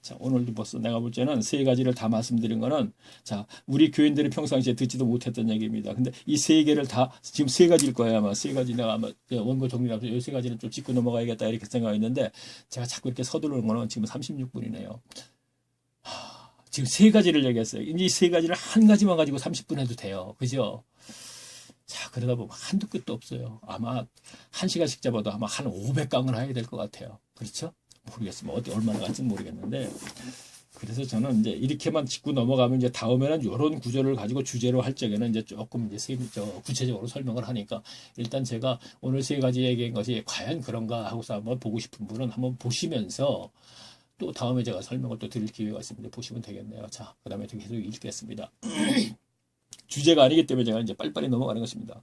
자, 오늘도 벌써 내가 볼 때는 세 가지를 다 말씀드린 거는, 자, 우리 교인들이 평상시에 듣지도 못했던 얘기입니다. 근데 이 세 개를 다, 지금 세 가지일 거예요. 아마 세 가지 내가 아마 원고 정리하면서 이 세 가지를 좀 짚고 넘어가야겠다 이렇게 생각했는데, 제가 자꾸 이렇게 서두르는 거는 지금 36분이네요. 지금 세 가지를 얘기했어요. 이제 이 세 가지를 한 가지만 가지고 30분 해도 돼요. 그죠? 자, 그러다 보면 한도 끝도 없어요. 아마 한 시간씩 잡아도 아마 한 500강을 해야 될 것 같아요. 그렇죠? 모르겠어요. 얼마나 갈지는 모르겠는데. 그래서 저는 이제 이렇게만 짚고 넘어가면 이제 다음에는 이런 구조를 가지고 주제로 할 적에는 이제 조금 이제 구체적으로 설명을 하니까, 일단 제가 오늘 세 가지 얘기한 것이 과연 그런가 하고서 한번 보고 싶은 분은 한번 보시면서, 또 다음에 제가 설명을 또 드릴 기회가 있습니다. 보시면 되겠네요. 자, 그 다음에 계속 읽겠습니다. 주제가 아니기 때문에 제가 이제 빨리빨리 넘어가는 것입니다.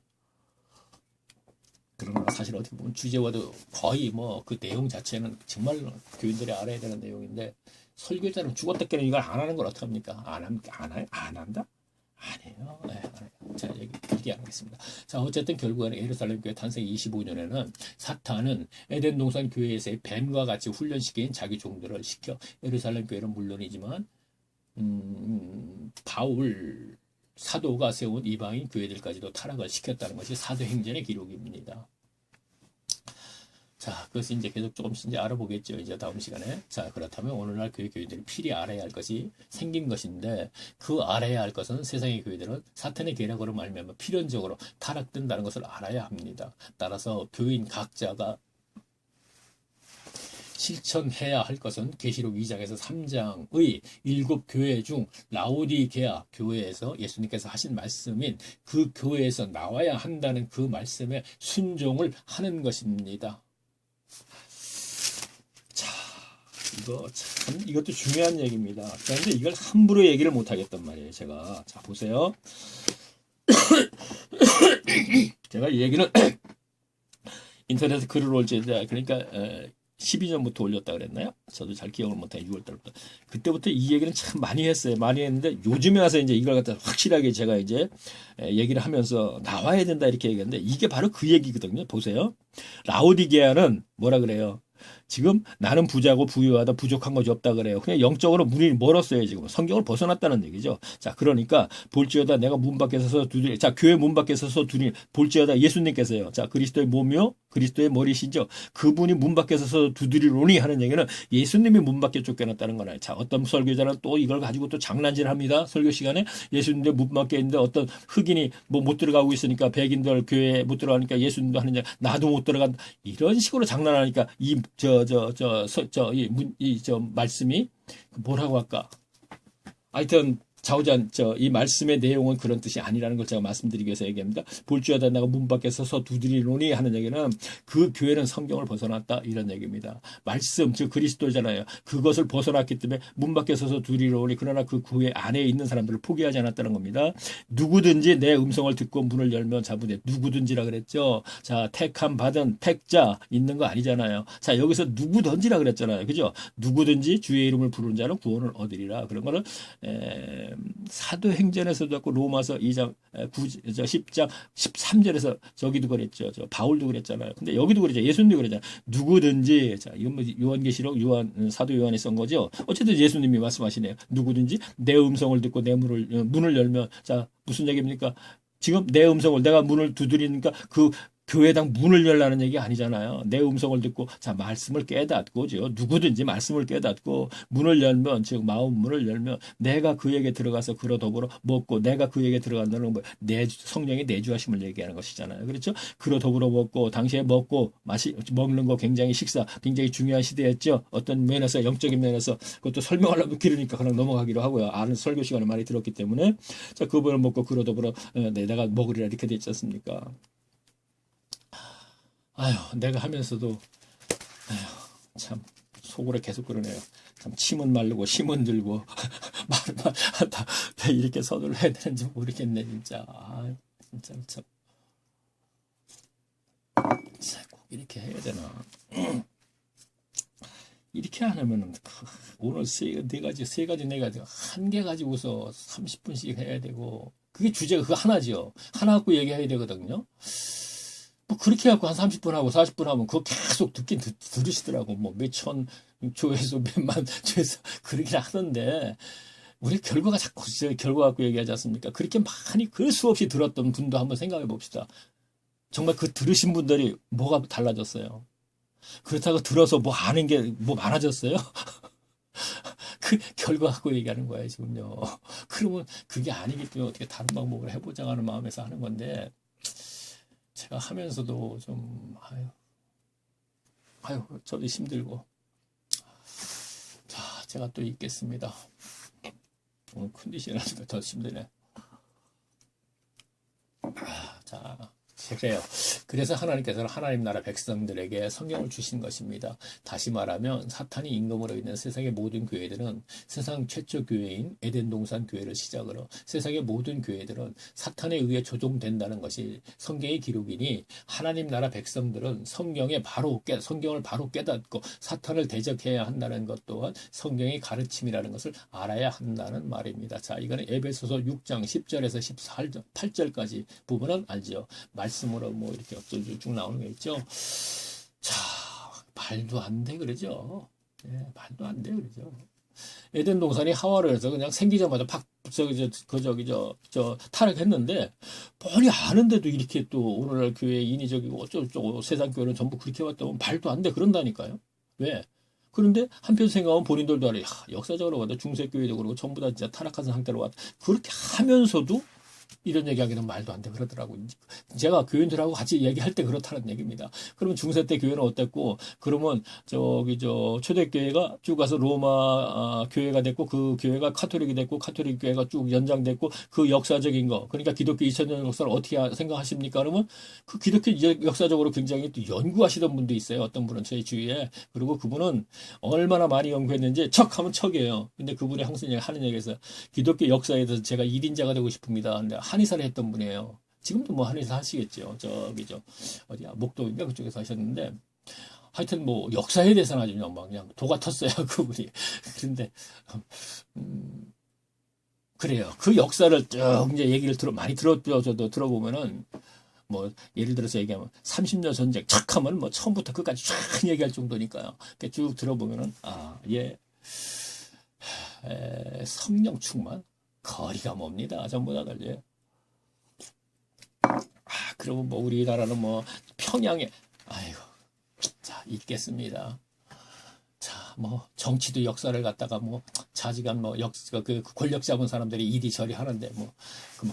그러나 사실 어떻게 보면 주제와도 거의 뭐 그 내용 자체는 정말 교인들이 알아야 되는 내용인데, 설교자는 죽었다 깨는 이걸 안 하는 걸 어떡합니까? 안 한다? 아니에요. 네, 자, 얘기 안 하겠습니다. 자, 어쨌든 결국에는 예루살렘 교회 탄생 25년에는 사탄은 에덴 동산 교회에서의 뱀과 같이 훈련시킨 자기 종들을 시켜 예루살렘 교회는 물론이지만 바울 사도가 세운 이방인 교회들까지도 타락을 시켰다는 것이 사도행전의 기록입니다. 자, 그것을 이제 계속 조금씩 이제 알아보겠죠. 이제 다음 시간에. 자, 그렇다면 오늘날 교회들이 필히 알아야 할 것이 생긴 것인데, 그 알아야 할 것은 세상의 교회들은 사탄의 계략으로 말미암아 필연적으로 타락된다는 것을 알아야 합니다. 따라서 교인 각자가 실천해야 할 것은 계시록 2장에서 3장의 7교회 중 라오디게아 교회에서 예수님께서 하신 말씀인 그 교회에서 나와야 한다는 그 말씀에 순종을 하는 것입니다. 자, 이것도 중요한 얘기입니다. 그런데 이걸 함부로 얘기를 못 하겠단 말이에요, 제가. 자, 보세요. 제가 이 얘기는 인터넷에 글을 올지, 그러니까 12년부터 올렸다 그랬나요? 저도 잘 기억을 못해. 6월달부터. 그때부터 이 얘기는 참 많이 했어요. 많이 했는데 요즘에 와서 이제 이걸 갖다 확실하게 제가 이제 얘기를 하면서 나와야 된다 이렇게 얘기했는데, 이게 바로 그 얘기거든요. 보세요. 라오디게아는 뭐라 그래요? 지금 나는 부자고 부유하다, 부족한 것이 없다 그래요. 그냥 영적으로 문이 멀었어요. 지금 성경을 벗어났다는 얘기죠. 자, 그러니까 볼지어다 내가 문 밖에 서서 두드리, 자, 교회 문 밖에 서서 두드리, 볼지어다 예수님께서요. 자, 그리스도의 몸이요, 그리스도의 머리시죠. 그분이 문 밖에 서서 두드리로니 하는 얘기는 예수님이 문 밖에 쫓겨났다는 거나요. 자, 어떤 설교자는 또 이걸 가지고 또 장난질합니다. 설교 시간에 예수님도 문 밖에 있는데 어떤 흑인이 뭐 못 들어가고 있으니까 백인들 교회에 못 들어가니까 예수님도 하느냐, 나도 못 들어간다. 이런 식으로 장난하니까 이 말씀이 뭐라고 할까? 하여튼 좌우전 이 말씀의 내용은 그런 뜻이 아니라는 걸 제가 말씀드리기 위해서 얘기합니다. 볼주하다 나가 문 밖에 서서 두드리노니 하는 얘기는 그 교회는 성경을 벗어났다 이런 얘기입니다. 말씀 즉 그리스도잖아요. 그것을 벗어났기 때문에 문 밖에 서서 두드리노니 그러나 그 교회 안에 있는 사람들을 포기하지 않았다는 겁니다. 누구든지 내 음성을 듣고 문을 열면 자부대 누구든지라 그랬죠. 자 택함 받은 택자 있는 거 아니잖아요. 자 여기서 누구든지라 그랬잖아요. 그죠? 누구든지 주의 이름을 부르는 자는 구원을 얻으리라. 그런 거는 사도행전에서도 했고 로마서 2장 10장 13절에서 저기도 그랬죠. 저 바울도 그랬잖아요. 근데 여기도 그랬죠. 예수님도 그랬잖아요. 누구든지 자 이건 뭐 요한계시록 사도 요한이 쓴 거죠. 어쨌든 예수님이 말씀하시네요. 누구든지 내 음성을 듣고 내 문을 열면 자 무슨 얘기입니까? 지금 내 음성을 내가 문을 두드리니까 그 교회당 문을 열라는 얘기 아니잖아요. 내 음성을 듣고 자 말씀을 깨닫고죠. 누구든지 말씀을 깨닫고 문을 열면 즉 마음 문을 열면 내가 그에게 들어가서 그로 더불어 먹고 내가 그에게 들어간다는 건 내 성령의 내주하심을 얘기하는 것이잖아요. 그렇죠? 그로 더불어 먹고 당시에 먹고 먹는 거 굉장히 중요한 시대였죠. 어떤 면에서 영적인 면에서 그것도 설명하려면 길으니까 그냥 넘어가기로 하고요. 아는 설교 시간을 많이 들었기 때문에 자 그분을 먹고 그로 더불어 내가 먹으리라 이렇게 되지 않습니까? 아휴, 내가 하면서도, 아휴, 참, 속으로 계속 그러네요. 참, 침은 마르고, 심은 들고, 말만 하다, 왜 이렇게 서둘러 해야 되는지 모르겠네, 진짜. 아, 진짜, 참. 꼭 이렇게 해야 되나. 이렇게 안 하면은, 오늘 네 가지, 한 개 가지고서 30분씩 해야 되고, 그게 주제가 그거 하나죠. 하나 갖고 얘기해야 되거든요. 뭐 그렇게 해갖고 한 30분 하고 40분 하면 그거 계속 들으시더라고. 뭐 몇천 조회수 몇만 조회수 그러긴 하던데 우리 결과가 자꾸 결과 갖고 얘기하지 않습니까? 그렇게 많이 그 수없이 들었던 분도 한번 생각해 봅시다. 정말 그 들으신 분들이 뭐가 달라졌어요? 그렇다고 들어서 뭐 아는 게 뭐 많아졌어요? 그 결과 갖고 얘기하는 거예요 지금요. 그러면 그게 아니기 때문에 어떻게 다른 방법을 해보자 하는 마음에서 하는 건데 제가 하면서도 좀 아유 저도 힘들고 자 제가 또 있겠습니다. 오늘 컨디션이 아니까 더 힘드네. 자 그래요. 그래서 하나님께서는 하나님 나라 백성들에게 성경을 주신 것입니다. 다시 말하면 사탄이 임금으로 있는 세상의 모든 교회들은 세상 최초 교회인 에덴 동산 교회를 시작으로 세상의 모든 교회들은 사탄에 의해 조종된다는 것이 성경의 기록이니 하나님 나라 백성들은 성경을 바로 깨닫고 사탄을 대적해야 한다는 것 또한 성경의 가르침이라는 것을 알아야 한다는 말입니다. 자, 이거는 에베소서 6장 10절에서 18절까지 부분은 알죠. 말씀으로 뭐 이렇게 어쩌고 쭉 나오는 게 있죠. 자, 말도 안 돼 그러죠. 예, 말도 안 돼 그러죠. 에덴 동산이 하와를 해서 그냥 생기자마자 타락했는데 뻔히 아는데도 이렇게 또 오늘날 교회 인위적이고 어쩌고 세상 교회는 전부 그렇게 왔다면 말도 안 돼 그런다니까요. 왜? 그런데 한편 생각하면 본인들도 알아요. 역사적으로 봐도 중세교회도 그러고 전부 다 진짜 타락한 상태로 왔다. 그렇게 하면서도 이런 얘기하기는 말도 안 돼 그러더라고요. 제가 교인들하고 같이 얘기할 때 그렇다는 얘기입니다. 그러면 중세 때 교회는 어땠고, 그러면 초대교회가 쭉 가서 로마 교회가 됐고, 그 교회가 카톨릭이 됐고, 카톨릭 교회가 쭉 연장됐고, 그 역사적인 거, 그러니까 기독교 2000년 역사를 어떻게 생각하십니까? 그러면 그 기독교 역사적으로 굉장히 또 연구하시던 분도 있어요. 어떤 분은 저희 주위에. 그리고 그분은 얼마나 많이 연구했는지 척하면 척이에요. 근데 그분이 항상 하는 얘기에서 기독교 역사에 대해서 제가 1인자가 되고 싶습니다. 근데 한의사를 했던 분이에요. 지금도 뭐 한의사 하시겠죠. 어디야 목동인가 그쪽에서 하셨는데 하여튼 뭐 역사에 대해서는 아주 그냥 도 같았어요 그분이. 그런데 그래요. 그 역사를 쭉 이제 얘기를 많이 들었죠. 저도 들어보면은 뭐 예를 들어서 얘기하면 30년 전쟁 착 하면 뭐 처음부터 끝까지 쫙 얘기할 정도니까요. 쭉 들어보면은 성령 충만 거리가 멉니다. 전부 다 달려요. 그러면 뭐 우리나라는 뭐 평양에 자 있겠습니다. 자 뭐 정치도 역사를 갖다가 뭐 자지간 뭐 그 권력 잡은 사람들이 이리저리 하는데 뭐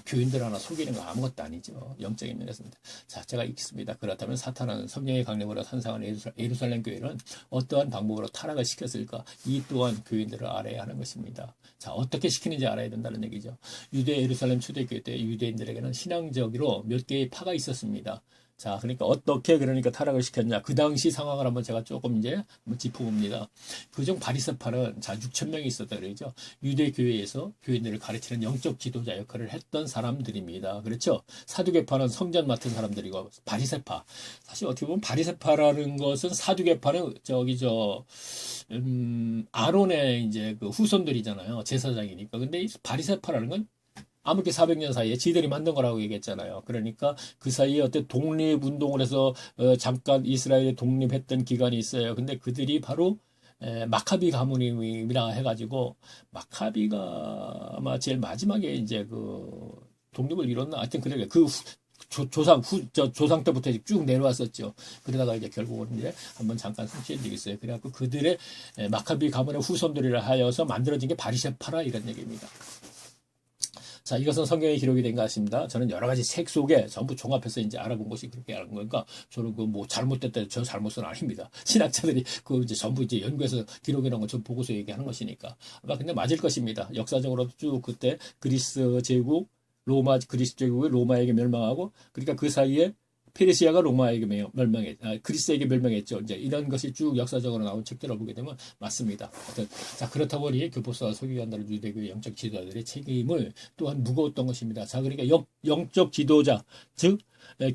교인들 하나 속이는 거 아무것도 아니죠. 영적인 면에서는. 자, 제가 읽겠습니다. 그렇다면 사탄은 성령의 강림으로 탄생한 예루살렘 교회는 어떠한 방법으로 타락을 시켰을까? 이 또한 교인들을 알아야 하는 것입니다. 자, 어떻게 시키는지 알아야 된다는 얘기죠. 유대 예루살렘 초대교회 때 유대인들에게는 신앙적으로 몇 개의 파가 있었습니다. 자, 그러니까 어떻게 그러니까 타락을 시켰냐. 그 당시 상황을 한번 제가 조금 이제 한번 짚어봅니다. 그중 바리새파는 자 6천 명이 있었다 그러죠. 유대 교회에서 교인들을 가르치는 영적 지도자 역할을 했던 사람들입니다. 그렇죠? 사두개파는 성전 맡은 사람들이고 바리새파. 사실 어떻게 보면 바리새파라는 것은 사두개파는 아론의 이제 그 후손들이잖아요. 제사장이니까. 근데 이 바리새파라는 건 아무렇게 400년 사이에 지들이 만든 거라고 얘기했잖아요. 그러니까 그 사이에 어떤 독립운동을 해서 잠깐 이스라엘이 독립했던 기간이 있어요. 근데 그들이 바로 마카비 가문이라 해가지고 마카비가 아마 제일 마지막에 이제 그 독립을 이뤘나? 하여튼 그러게 그 조상 때부터 쭉 내려왔었죠. 그러다가 이제 결국은 이제 한번 잠깐 숨쉬어지겠어요. 그래갖고 그들의 마카비 가문의 후손들이라 하여서 만들어진 게 바리새파라 이런 얘기입니다. 자, 이것은 성경에 기록이 된 것 같습니다. 저는 여러 가지 책 속에 전부 종합해서 이제 알아본 것이 그렇게 하는 거니까 저는 그 뭐 잘못됐다, 저 잘못은 아닙니다. 신학자들이 그 이제 전부 이제 연구해서 기록이라는 걸 좀 보고서 얘기하는 것이니까. 아마 근데 맞을 것입니다. 역사적으로 쭉 그때 그리스 제국, 그리스 제국이 로마에게 멸망하고 그러니까 그 사이에 페르시아가 로마에게 그리스에게 멸망했죠. 이제 이런 것이 쭉 역사적으로 나온 책들을 보게 되면 맞습니다. 자, 그렇다 보니 교포서와 서기관들 유대교의 영적 지도자들의 책임을 또한 무거웠던 것입니다. 자, 그러니까 영적 지도자, 즉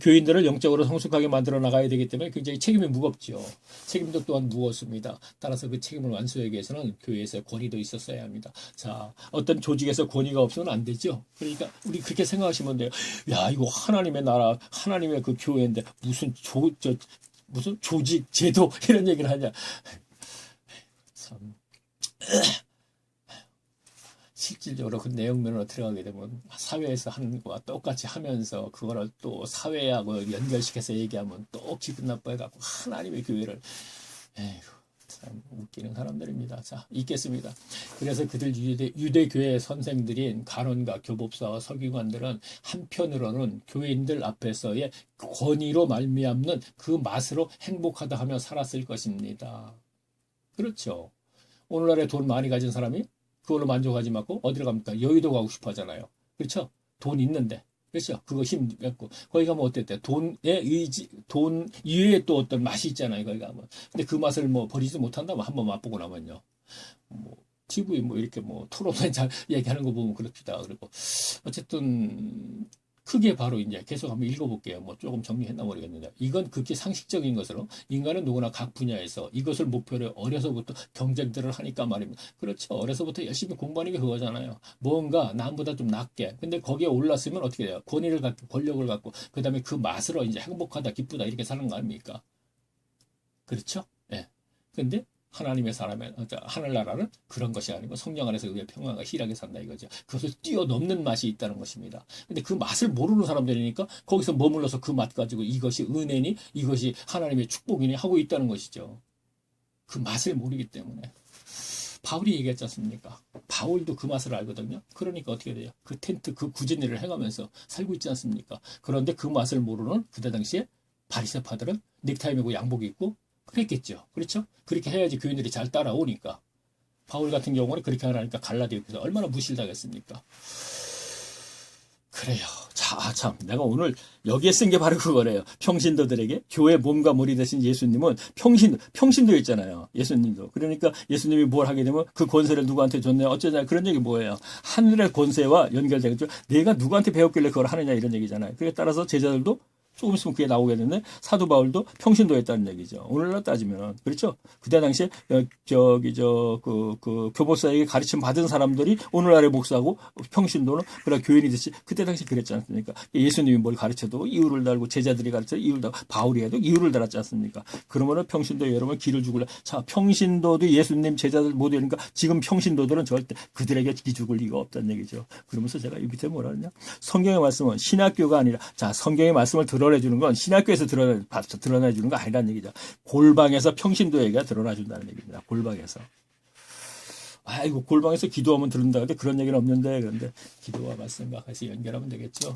교인들을 영적으로 성숙하게 만들어 나가야 되기 때문에 굉장히 책임이 무겁죠. 책임도 또한 무겁습니다. 따라서 그 책임을 완수하기 위해서는 교회에서 권위도 있었어야 합니다. 자, 어떤 조직에서 권위가 없으면 안 되죠. 그러니까 우리 그렇게 생각하시면 돼요. 야, 이거 하나님의 나라, 하나님의 그 교회인데 무슨 무슨 조직, 제도 이런 얘기를 하냐. 참. 실질적으로 그 내용면으로 들어가게 되면 사회에서 하는 것과 똑같이 하면서 그거를 또 사회하고 연결시켜서 얘기하면 또 기분 나빠해갖고 하나님의 교회를 에휴 참 웃기는 사람들입니다. 자, 읽겠습니다. 그래서 그들 유대교회 선생들인 가론과 교법사와 서기관들은 한편으로는 교인들 앞에서의 권위로 말미암는 그 맛으로 행복하다 하며 살았을 것입니다. 그렇죠. 오늘날에 돈 많이 가진 사람이 그걸로 만족하지 말고 어디로 갑니까? 여의도 가고 싶어 하잖아요. 그렇죠? 돈 있는데. 그렇죠? 그거 힘있고 거기 가면 어땠대? 돈 이외에 또 어떤 맛이 있잖아요. 거기 가면. 근데 그 맛을 뭐 버리지 못한다면 한번 맛보고 나면요. 뭐 TV에 뭐 이렇게 뭐 토론에 잘 얘기하는 거 보면 그렇다. 그리고 어쨌든 크게 바로 이제 계속 한번 읽어볼게요. 뭐 조금 정리했나 모르겠는데 이건 극히 상식적인 것으로 인간은 누구나 각 분야에서 이것을 목표로 어려서부터 경쟁들을 하니까 말입니다. 그렇죠. 어려서부터 열심히 공부하는 게 그거잖아요. 뭔가 남보다 좀 낫게. 근데 거기에 올랐으면 어떻게 돼요? 권위를 갖고 권력을 갖고 그 다음에 그 맛으로 이제 행복하다 기쁘다 이렇게 사는 거 아닙니까? 그렇죠? 예. 근데 하나님의 사람의 하늘나라는 그런 것이 아니고 성령 안에서 의의 평화가 희락에 산다 이거죠. 그것을 뛰어넘는 맛이 있다는 것입니다. 근데 그 맛을 모르는 사람들이니까 거기서 머물러서 그 맛 가지고 이것이 은혜니 이것이 하나님의 축복이니 하고 있다는 것이죠. 그 맛을 모르기 때문에. 바울이 얘기했지 않습니까? 바울도 그 맛을 알거든요. 그러니까 어떻게 돼요? 그 텐트 그 굳은 일을 행하면서 살고 있지 않습니까? 그런데 그 맛을 모르는 그때 당시에 바리새파들은 넥타이 메고 양복 입고 그랬겠죠. 그렇죠? 그렇게 해야지 교인들이 잘 따라오니까. 바울 같은 경우는 그렇게 하니까 갈라디아에서 얼마나 무실당했습니까? 그래요. 자, 참 내가 오늘 여기에 쓴 게 바로 그거래요. 평신도들에게 교회 몸과 머리 되신 예수님은 평신도 있잖아요. 예수님도. 그러니까 예수님이 뭘 하게 되면 그 권세를 누구한테 줬냐 어쩌냐 그런 얘기 뭐예요. 하늘의 권세와 연결되겠죠. 내가 누구한테 배웠길래 그걸 하느냐 이런 얘기잖아요. 그에 따라서 제자들도 조금 있으면 그게 나오게 되는데 사도 바울도 평신도였다는 얘기죠. 오늘날 따지면 그렇죠. 그때 당시에 그 교보사에게 가르침 받은 사람들이 오늘날의 목사고 평신도는 그런 교인이 됐지. 그때 당시 그랬지 않습니까? 예수님이 뭘 가르쳐도 이유를 달고 제자들이 가르쳐도 이유를 달고 바울이 해도 이유를 달았지 않습니까? 그러면은 평신도 여러분 기를 죽을래. 자, 평신도도 예수님 제자들 모델이니까 지금 평신도들은 절대 그들에게 기 죽을 리가 없다는 얘기죠. 그러면서 제가 이 밑에 뭐라 하냐? 성경의 말씀은 신학교가 아니라 자 성경의 말씀을 들어 드러내주는 건 신학교에서 드러내주는 거 아니라는 얘기죠. 골방에서 평신도에게 드러나준다는 얘기입니다. 골방에서. 아이고, 골방에서 기도하면 들은다. 근데 그런 얘기는 없는데, 그런데 기도와 말씀과 같이 연결하면 되겠죠.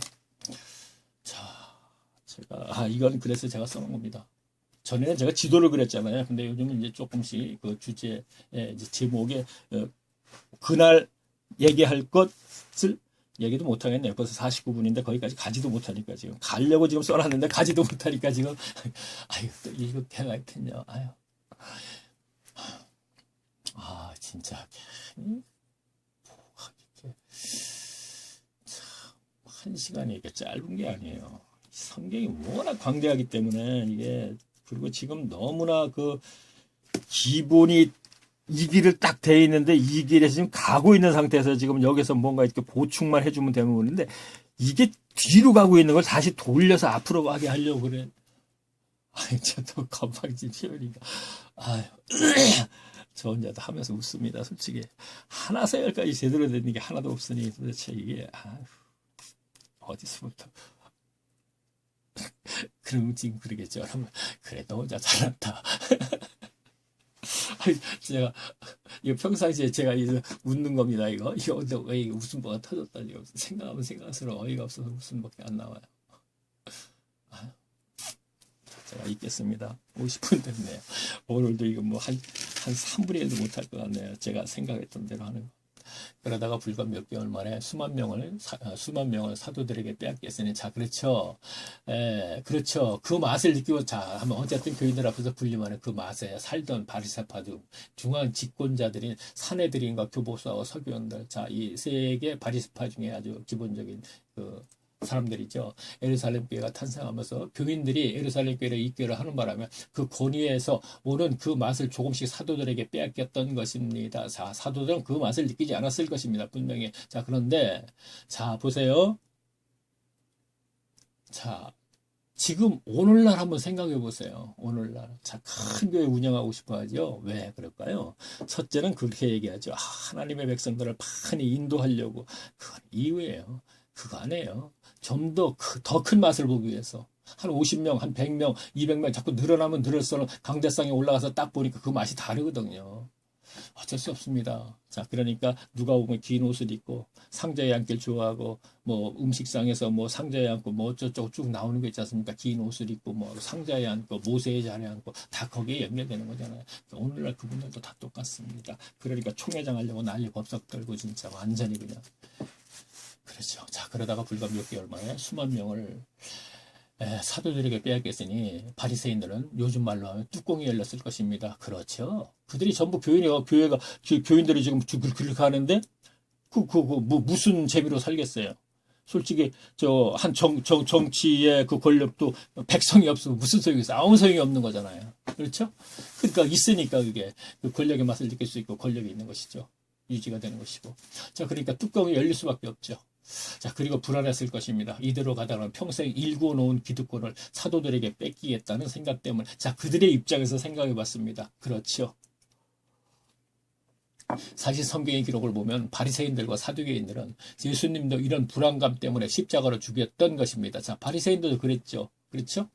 자, 이건 그래서 제가 써놓은 겁니다. 전에는 제가 지도를 그렸잖아요. 근데 요즘은 이제 조금씩 그 주제, 이제 제목에, 그날 얘기할 것을 얘기도 못하겠네요. 벌써 49분인데 거기까지 가지도 못하니까 지금. 가려고 지금 써놨는데 가지도 못하니까 지금. 아유, 또 이거 내가 했냐. 아유. 아, 진짜. 이렇게. 참, 한 시간이 이렇게 짧은 게 아니에요. 성경이 워낙 광대하기 때문에 이게, 그리고 지금 너무나 그 기본이 이 길을 딱 돼 있는데 이 길에서 지금 가고 있는 상태에서 지금 여기서 뭔가 이렇게 보충만 해주면 되는 건데 이게 뒤로 가고 있는 걸 다시 돌려서 앞으로 가게 하려고 그래. 아이, 저도 건방진 표현이가. 아유, 저 혼자도 하면서 웃습니다. 솔직히 하나서 열까지 제대로 되는 게 하나도 없으니 도대체 이게 어디서부터. 그럼 지금 그러겠죠. 그래, 너 혼자 잘한다. 제가 이거 평상시에 제가 이제 웃는 겁니다. 이거 근데 왜 웃음보가 터졌다 지금 생각하면 생각할수록 어이가 없어서 웃음밖에 안 나와요. 제가 읽겠습니다. 50분 됐네요. 오늘도 이거 뭐 한 3분의 1도 못할 것 같네요. 제가 생각했던 대로 하는 거. 그러다가 불과 몇 개월 만에 수만 명을 사도들에게 빼앗겼으니, 자, 그렇죠. 그렇죠. 그 맛을 느끼고, 자, 한번 어쨌든 교인들 앞에서 불리만해 그 맛에 살던 바리새파들, 중앙 집권자들인 사내들인과 교보수와 서기관들, 자, 이 세 개 바리새파 중에 아주 기본적인 그 사람들이죠. 예루살렘 교회가 탄생하면서 교인들이 예루살렘 교회를 입교를 하는 바람에 그 권위에서 오는 그 맛을 조금씩 사도들에게 빼앗겼던 것입니다. 자, 사도들은 그 맛을 느끼지 않았을 것입니다. 분명히. 자, 그런데 자, 보세요. 자, 지금 오늘날 한번 생각해 보세요. 오늘날. 자, 큰 교회 운영하고 싶어 하죠. 왜 그럴까요? 첫째는 그렇게 얘기하죠. 하나님의 백성들을 많이 인도하려고. 그건 이유예요. 그거 아니에요. 좀 더 큰 맛을 보기 위해서. 한 50명, 한 100명, 200명 자꾸 늘어나면 늘을수록 강대상에 올라가서 딱 보니까 그 맛이 다르거든요. 어쩔 수 없습니다. 자, 그러니까 누가 보면 긴 옷을 입고 상자에 앉길 좋아하고 뭐 음식상에서 뭐 상자에 앉고 뭐 어쩌고 쭉 나오는 거 있지 않습니까? 긴 옷을 입고 뭐 상자에 앉고 모세의 자리에 앉고 다 거기에 연결되는 거잖아요. 그러니까 오늘날 그분들도 다 똑같습니다. 그러니까 총회장 하려고 난리 법석 떨고 진짜 완전히 그냥. 그렇죠. 자, 그러다가 불과 몇 개월 만에 수만 명을 사도들에게 빼앗겼으니 바리새인들은 요즘 말로 하면 뚜껑이 열렸을 것입니다. 그렇죠. 그들이 전부 교인들이 지금 그렇게 하는데 뭐 무슨 재미로 살겠어요. 솔직히 한 정치의 그 권력도 백성이 없으면 무슨 소용이 있어? 아무 소용이 없는 거잖아요. 그렇죠? 그러니까 있으니까 그게 그 권력의 맛을 느낄 수 있고 권력이 있는 것이죠. 유지가 되는 것이고. 자, 그러니까 뚜껑이 열릴 수밖에 없죠. 자, 그리고 불안했을 것입니다. 이대로 가다가는 평생 일구어 놓은 기득권을 사도들에게 뺏기겠다는 생각 때문에. 자, 그들의 입장에서 생각해 봤습니다. 그렇죠. 사실 성경의 기록을 보면 바리새인들과 사두개인들은 예수님도 이런 불안감 때문에 십자가로 죽였던 것입니다. 자, 바리새인들도 그랬죠. 그렇죠?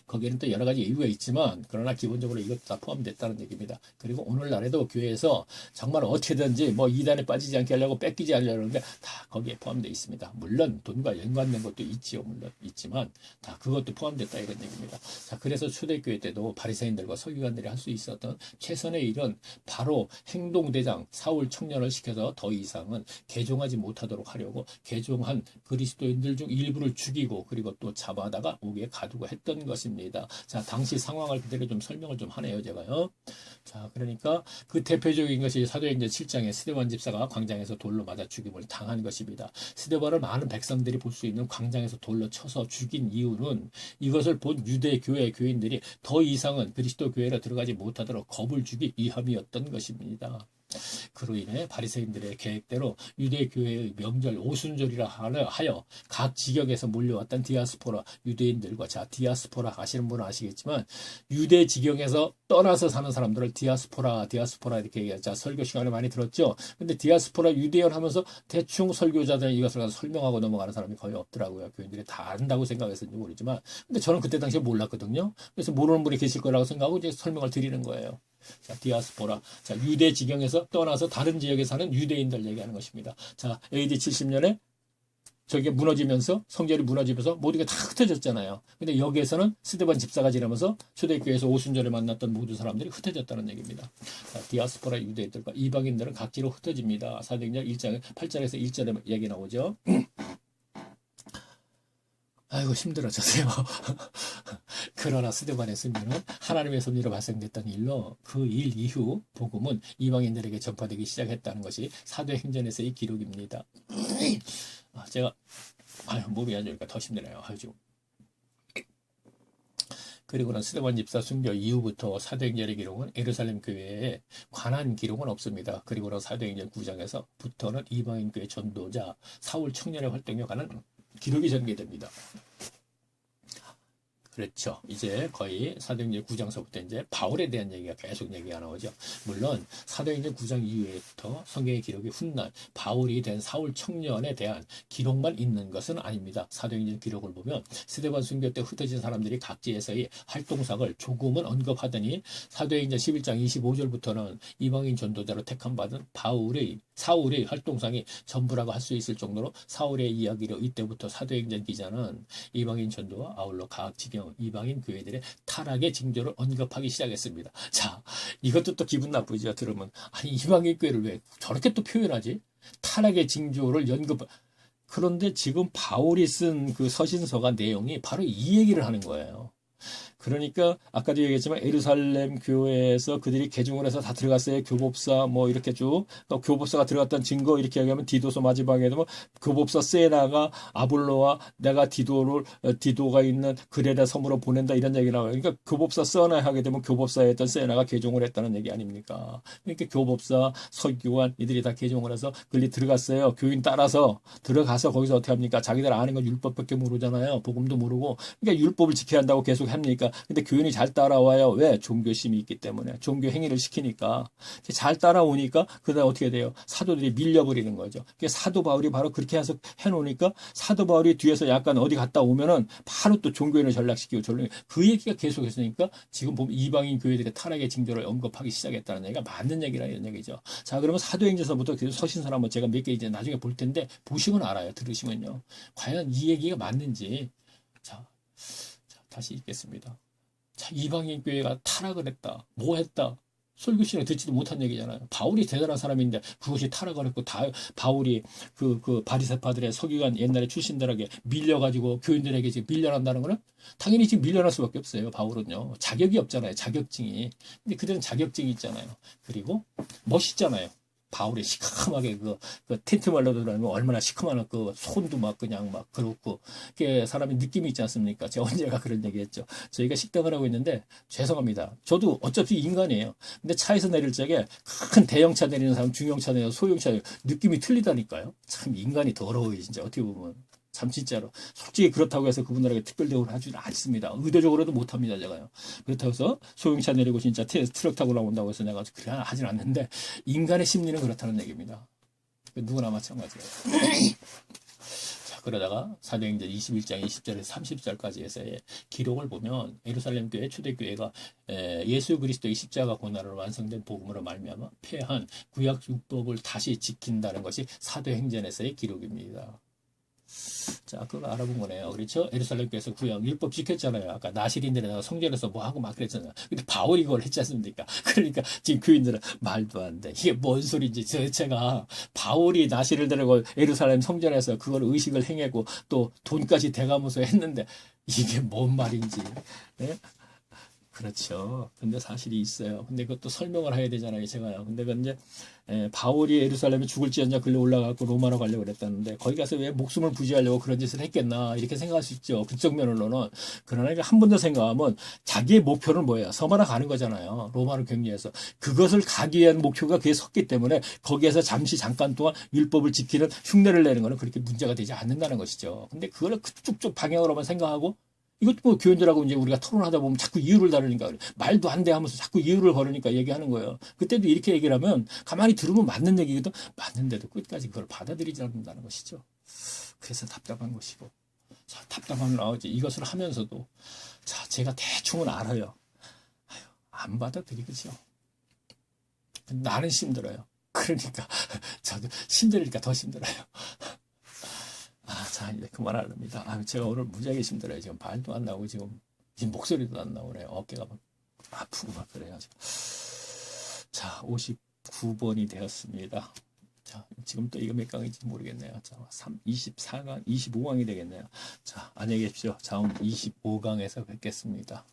거기에는 또 여러 가지 이유가 있지만 그러나 기본적으로 이것도 다 포함됐다는 얘기입니다. 그리고 오늘날에도 교회에서 정말 어떻게든지 뭐 이단에 빠지지 않게 하려고 뺏기지 않으려고 하는데 다 거기에 포함되어 있습니다. 물론 돈과 연관된 것도 있지요. 물론 있지만 다 그것도 포함됐다 이런 얘기입니다. 자, 그래서 초대교회 때도 바리새인들과 서기관들이 할 수 있었던 최선의 일은 바로 행동대장 사울 청년을 시켜서 더 이상은 개종하지 못하도록 하려고 개종한 그리스도인들 중 일부를 죽이고 그리고 또 잡아다가 옥에 가두고 했던 것입니다. 자, 당시 상황을 그대로 좀 설명을 좀 하네요, 제가요. 자, 그러니까 그 대표적인 것이 사도행전 7장에 스데반 집사가 광장에서 돌로 맞아 죽임을 당한 것입니다. 스데반을 많은 백성들이 볼 수 있는 광장에서 돌로 쳐서 죽인 이유는 이것을 본 유대 교회 교인들이 더 이상은 그리스도 교회로 들어가지 못하도록 겁을 주기 위함이었던 것입니다. 그로 인해 바리새인들의 계획대로 유대 교회의 명절 오순절이라 하여 각 지역에서 몰려왔던 디아스포라 유대인들과, 자, 디아스포라 아시는 분은 아시겠지만 유대 지경에서 떠나서 사는 사람들을 디아스포라 이렇게 얘기하죠. 자, 설교 시간에 많이 들었죠. 근데 디아스포라 유대인 하면서 대충 설교자들 이것을 가서 설명하고 넘어가는 사람이 거의 없더라고요. 교인들이 다 안다고 생각했었는지 모르지만, 근데 저는 그때 당시에 몰랐거든요. 그래서 모르는 분이 계실 거라고 생각하고 이제 설명을 드리는 거예요. 자, 디아스포라. 자, 유대 지경에서 떠나서 다른 지역에 사는 유대인들 얘기하는 것입니다. 자, AD 70년에 저게 무너지면서, 성전이 무너지면서 모든 게 다 흩어졌잖아요. 근데 여기에서는 스데반 집사가 지나면서 초대교회에서 오순절에 만났던 모든 사람들이 흩어졌다는 얘기입니다. 자, 디아스포라 유대인들과 이방인들은 각지로 흩어집니다. 사도행전 1장 8절에서 1절에 얘기 나오죠. 아이고 힘들어졌어요. 그러나 스데반의 승리는 하나님의 섭리로 발생됐던 일로 그 일 이후 복음은 이방인들에게 전파되기 시작했다는 것이 사도행전에서의 기록입니다. 제가 몸이 안 좋으니까 더 힘드네요. 지금. 그리고는 스데반 집사 순교 이후부터 사도행전의 기록은 예루살렘 교회에 관한 기록은 없습니다. 그리고는 사도행전 9장에서부터는 이방인 교회 전도자 사울 청년의 활동에 관한 기록이 전개됩니다. 그렇죠. 이제 거의 사도행전 9장서부터 이제 바울에 대한 얘기가 계속 얘기가 나오죠. 물론 사도행전 9장 이후에부터 성경의 기록이 훗날 바울이 된 사울 청년에 대한 기록만 있는 것은 아닙니다. 사도행전 기록을 보면 스데반 순교 때 흩어진 사람들이 각지에서의 활동상을 조금은 언급하더니 사도행전 11장 25절부터는 이방인 전도자로 택함받은 사울의 활동상이 전부라고 할 수 있을 정도로 사울의 이야기로 이때부터 사도행전 기자는 이방인 전도와 아울러 각 지경 이방인 교회들의 타락의 징조를 언급하기 시작했습니다. 자, 이것도 또 기분 나쁘죠. 들으면 아니 이방인 교회를 왜 저렇게 또 표현하지? 타락의 징조를 그런데 지금 바울이 쓴 그 서신서가 내용이 바로 이 얘기를 하는 거예요. 그러니까 아까도 얘기했지만 예루살렘 교회에서 그들이 개종을 해서 다 들어갔어요. 교법사 뭐 이렇게 쭉 또 교법사가 들어갔던 증거 이렇게 얘기하면 디도서 마지막에 되면 교법사 세나가 아볼로와 내가 디도가 있는 그레다 섬으로 보낸다 이런 얘기 나와요. 그러니까 교법사 세나 하게 되면 교법사에 있던 세나가 개종을 했다는 얘기 아닙니까? 그러니까 교법사 서기관 이들이 다 개종을 해서 그리 들어갔어요. 교인 따라서 들어가서 거기서 어떻게 합니까? 자기들 아는 건 율법밖에 모르잖아요. 복음도 모르고 그러니까 율법을 지켜야 한다고 계속 합니까? 근데 교인이 잘 따라와요. 왜? 종교심이 있기 때문에. 종교 행위를 시키니까. 잘 따라오니까 그다음 어떻게 돼요? 사도들이 밀려버리는 거죠. 사도 바울이 바로 그렇게 해서 해놓으니까 사도 바울이 뒤에서 약간 어디 갔다 오면은 바로 또 종교인을 전락시키고 그 얘기가 계속했으니까 지금 보면 이방인 교회들의 타락의 징조를 언급하기 시작했다는 얘기가 맞는 얘기라는 얘기죠. 자, 그러면 사도행전서부터 서신서 한번 제가 몇 개 이제 나중에 볼 텐데 보시면 알아요. 들으시면요. 과연 이 얘기가 맞는지. 자, 다시 읽겠습니다. 자, 이방인 교회가 타락을 했다. 뭐 했다. 설교 시간에 듣지도 못한 얘기잖아요. 바울이 대단한 사람인데 그것이 타락을 했고 바울이 그 바리새파들의 서기관 옛날에 출신들에게 밀려가지고 교인들에게 지금 밀려난다는 거는 당연히 지금 밀려날 수밖에 없어요. 바울은요. 자격이 없잖아요. 자격증이. 근데 그들은 자격증이 있잖아요. 그리고 멋있잖아요. 바울이 시커멓게 그 텐트 말로도 그러면 얼마나 시커먼 그 손도 막 그냥 막 그렇고 그 사람이 느낌이 있지 않습니까? 제가 언제가 그런 얘기했죠. 저희가 식당을 하고 있는데 죄송합니다. 저도 어차피 인간이에요. 근데 차에서 내릴 적에 큰 대형차 내리는 사람, 중형차 내리는 소형차 느낌이 틀리다니까요. 참 인간이 더러워요 진짜 어떻게 보면. 참 진짜로 솔직히 그렇다고 해서 그분들에게 특별 대우를 하지는 않습니다. 의도적으로도 못합니다 제가요. 그렇다고 해서 소형차 내리고 진짜 트럭 타고 나온다고 해서 내가 그래 하진 않는데 인간의 심리는 그렇다는 얘기입니다. 누구나 마찬가지예요. 자, 그러다가 사도행전 21장 20절에서 30절까지 해서의 기록을 보면 예루살렘 교회 초대교회가 예수 그리스도의 십자가 고난으로 완성된 복음으로 말미암아 폐한 구약 율법을 다시 지킨다는 것이 사도행전에서의 기록입니다. 자, 그거 알아본 거네요. 그렇죠? 예루살렘 교회에서 구약 율법 지켰잖아요. 아까 나시린들에다가 성전에서 뭐 하고 막 그랬잖아요. 근데 바울이 그걸 했지 않습니까? 그러니까 지금 교인들은 말도 안 돼. 이게 뭔 소리인지 제가 바울이 나시를 데리고 예루살렘 성전에서 그걸 의식을 행하고 또 돈까지 대가면서 했는데 이게 뭔 말인지. 네? 그렇죠. 근데 사실이 있어요. 근데 그것도 설명을 해야 되잖아요, 제가요. 근데 그 이제 바울이 예루살렘에 죽을지언정 글로 올라가고 로마로 가려고 그랬다는데 거기 가서 왜 목숨을 부지하려고 그런 짓을 했겠나 이렇게 생각할 수 있죠. 그쪽 면으로는. 그러나 한 번 더 생각하면 자기의 목표는 뭐예요? 서마나 가는 거잖아요. 로마를 격리해서. 그것을 가기 위한 목표가 그게 섰기 때문에 거기에서 잠깐 동안 율법을 지키는 흉내를 내는 거는 그렇게 문제가 되지 않는다는 것이죠. 근데 그걸 쭉쭉 방향으로만 생각하고 이것도 뭐 교인들하고 이제 우리가 토론하다 보면 자꾸 이유를 다루니까 그래. 말도 안 돼 하면서 자꾸 이유를 걸으니까 얘기하는 거예요. 그때도 이렇게 얘기를 하면 가만히 들으면 맞는 얘기거든. 맞는데도 끝까지 그걸 받아들이지 않는다는 것이죠. 그래서 답답한 것이고. 자, 답답함 나오지. 이것을 하면서도 자, 제가 대충은 알아요. 아유, 안 받아들이겠죠. 나는 힘들어요. 그러니까 저도 힘들으니까 더 힘들어요. 자, 이제 그만하렵니다. 제가 오늘 무지하게 힘들어요. 지금 발도 안 나오고 지금 목소리도 안 나오네요. 어깨가 막 아프고 막 그래가지고. 자, 59번이 되었습니다. 자, 지금 또 이거 몇 강인지 모르겠네요. 자, 24강, 25강이 되겠네요. 자, 안녕히 계십시오. 다음 25강에서 뵙겠습니다.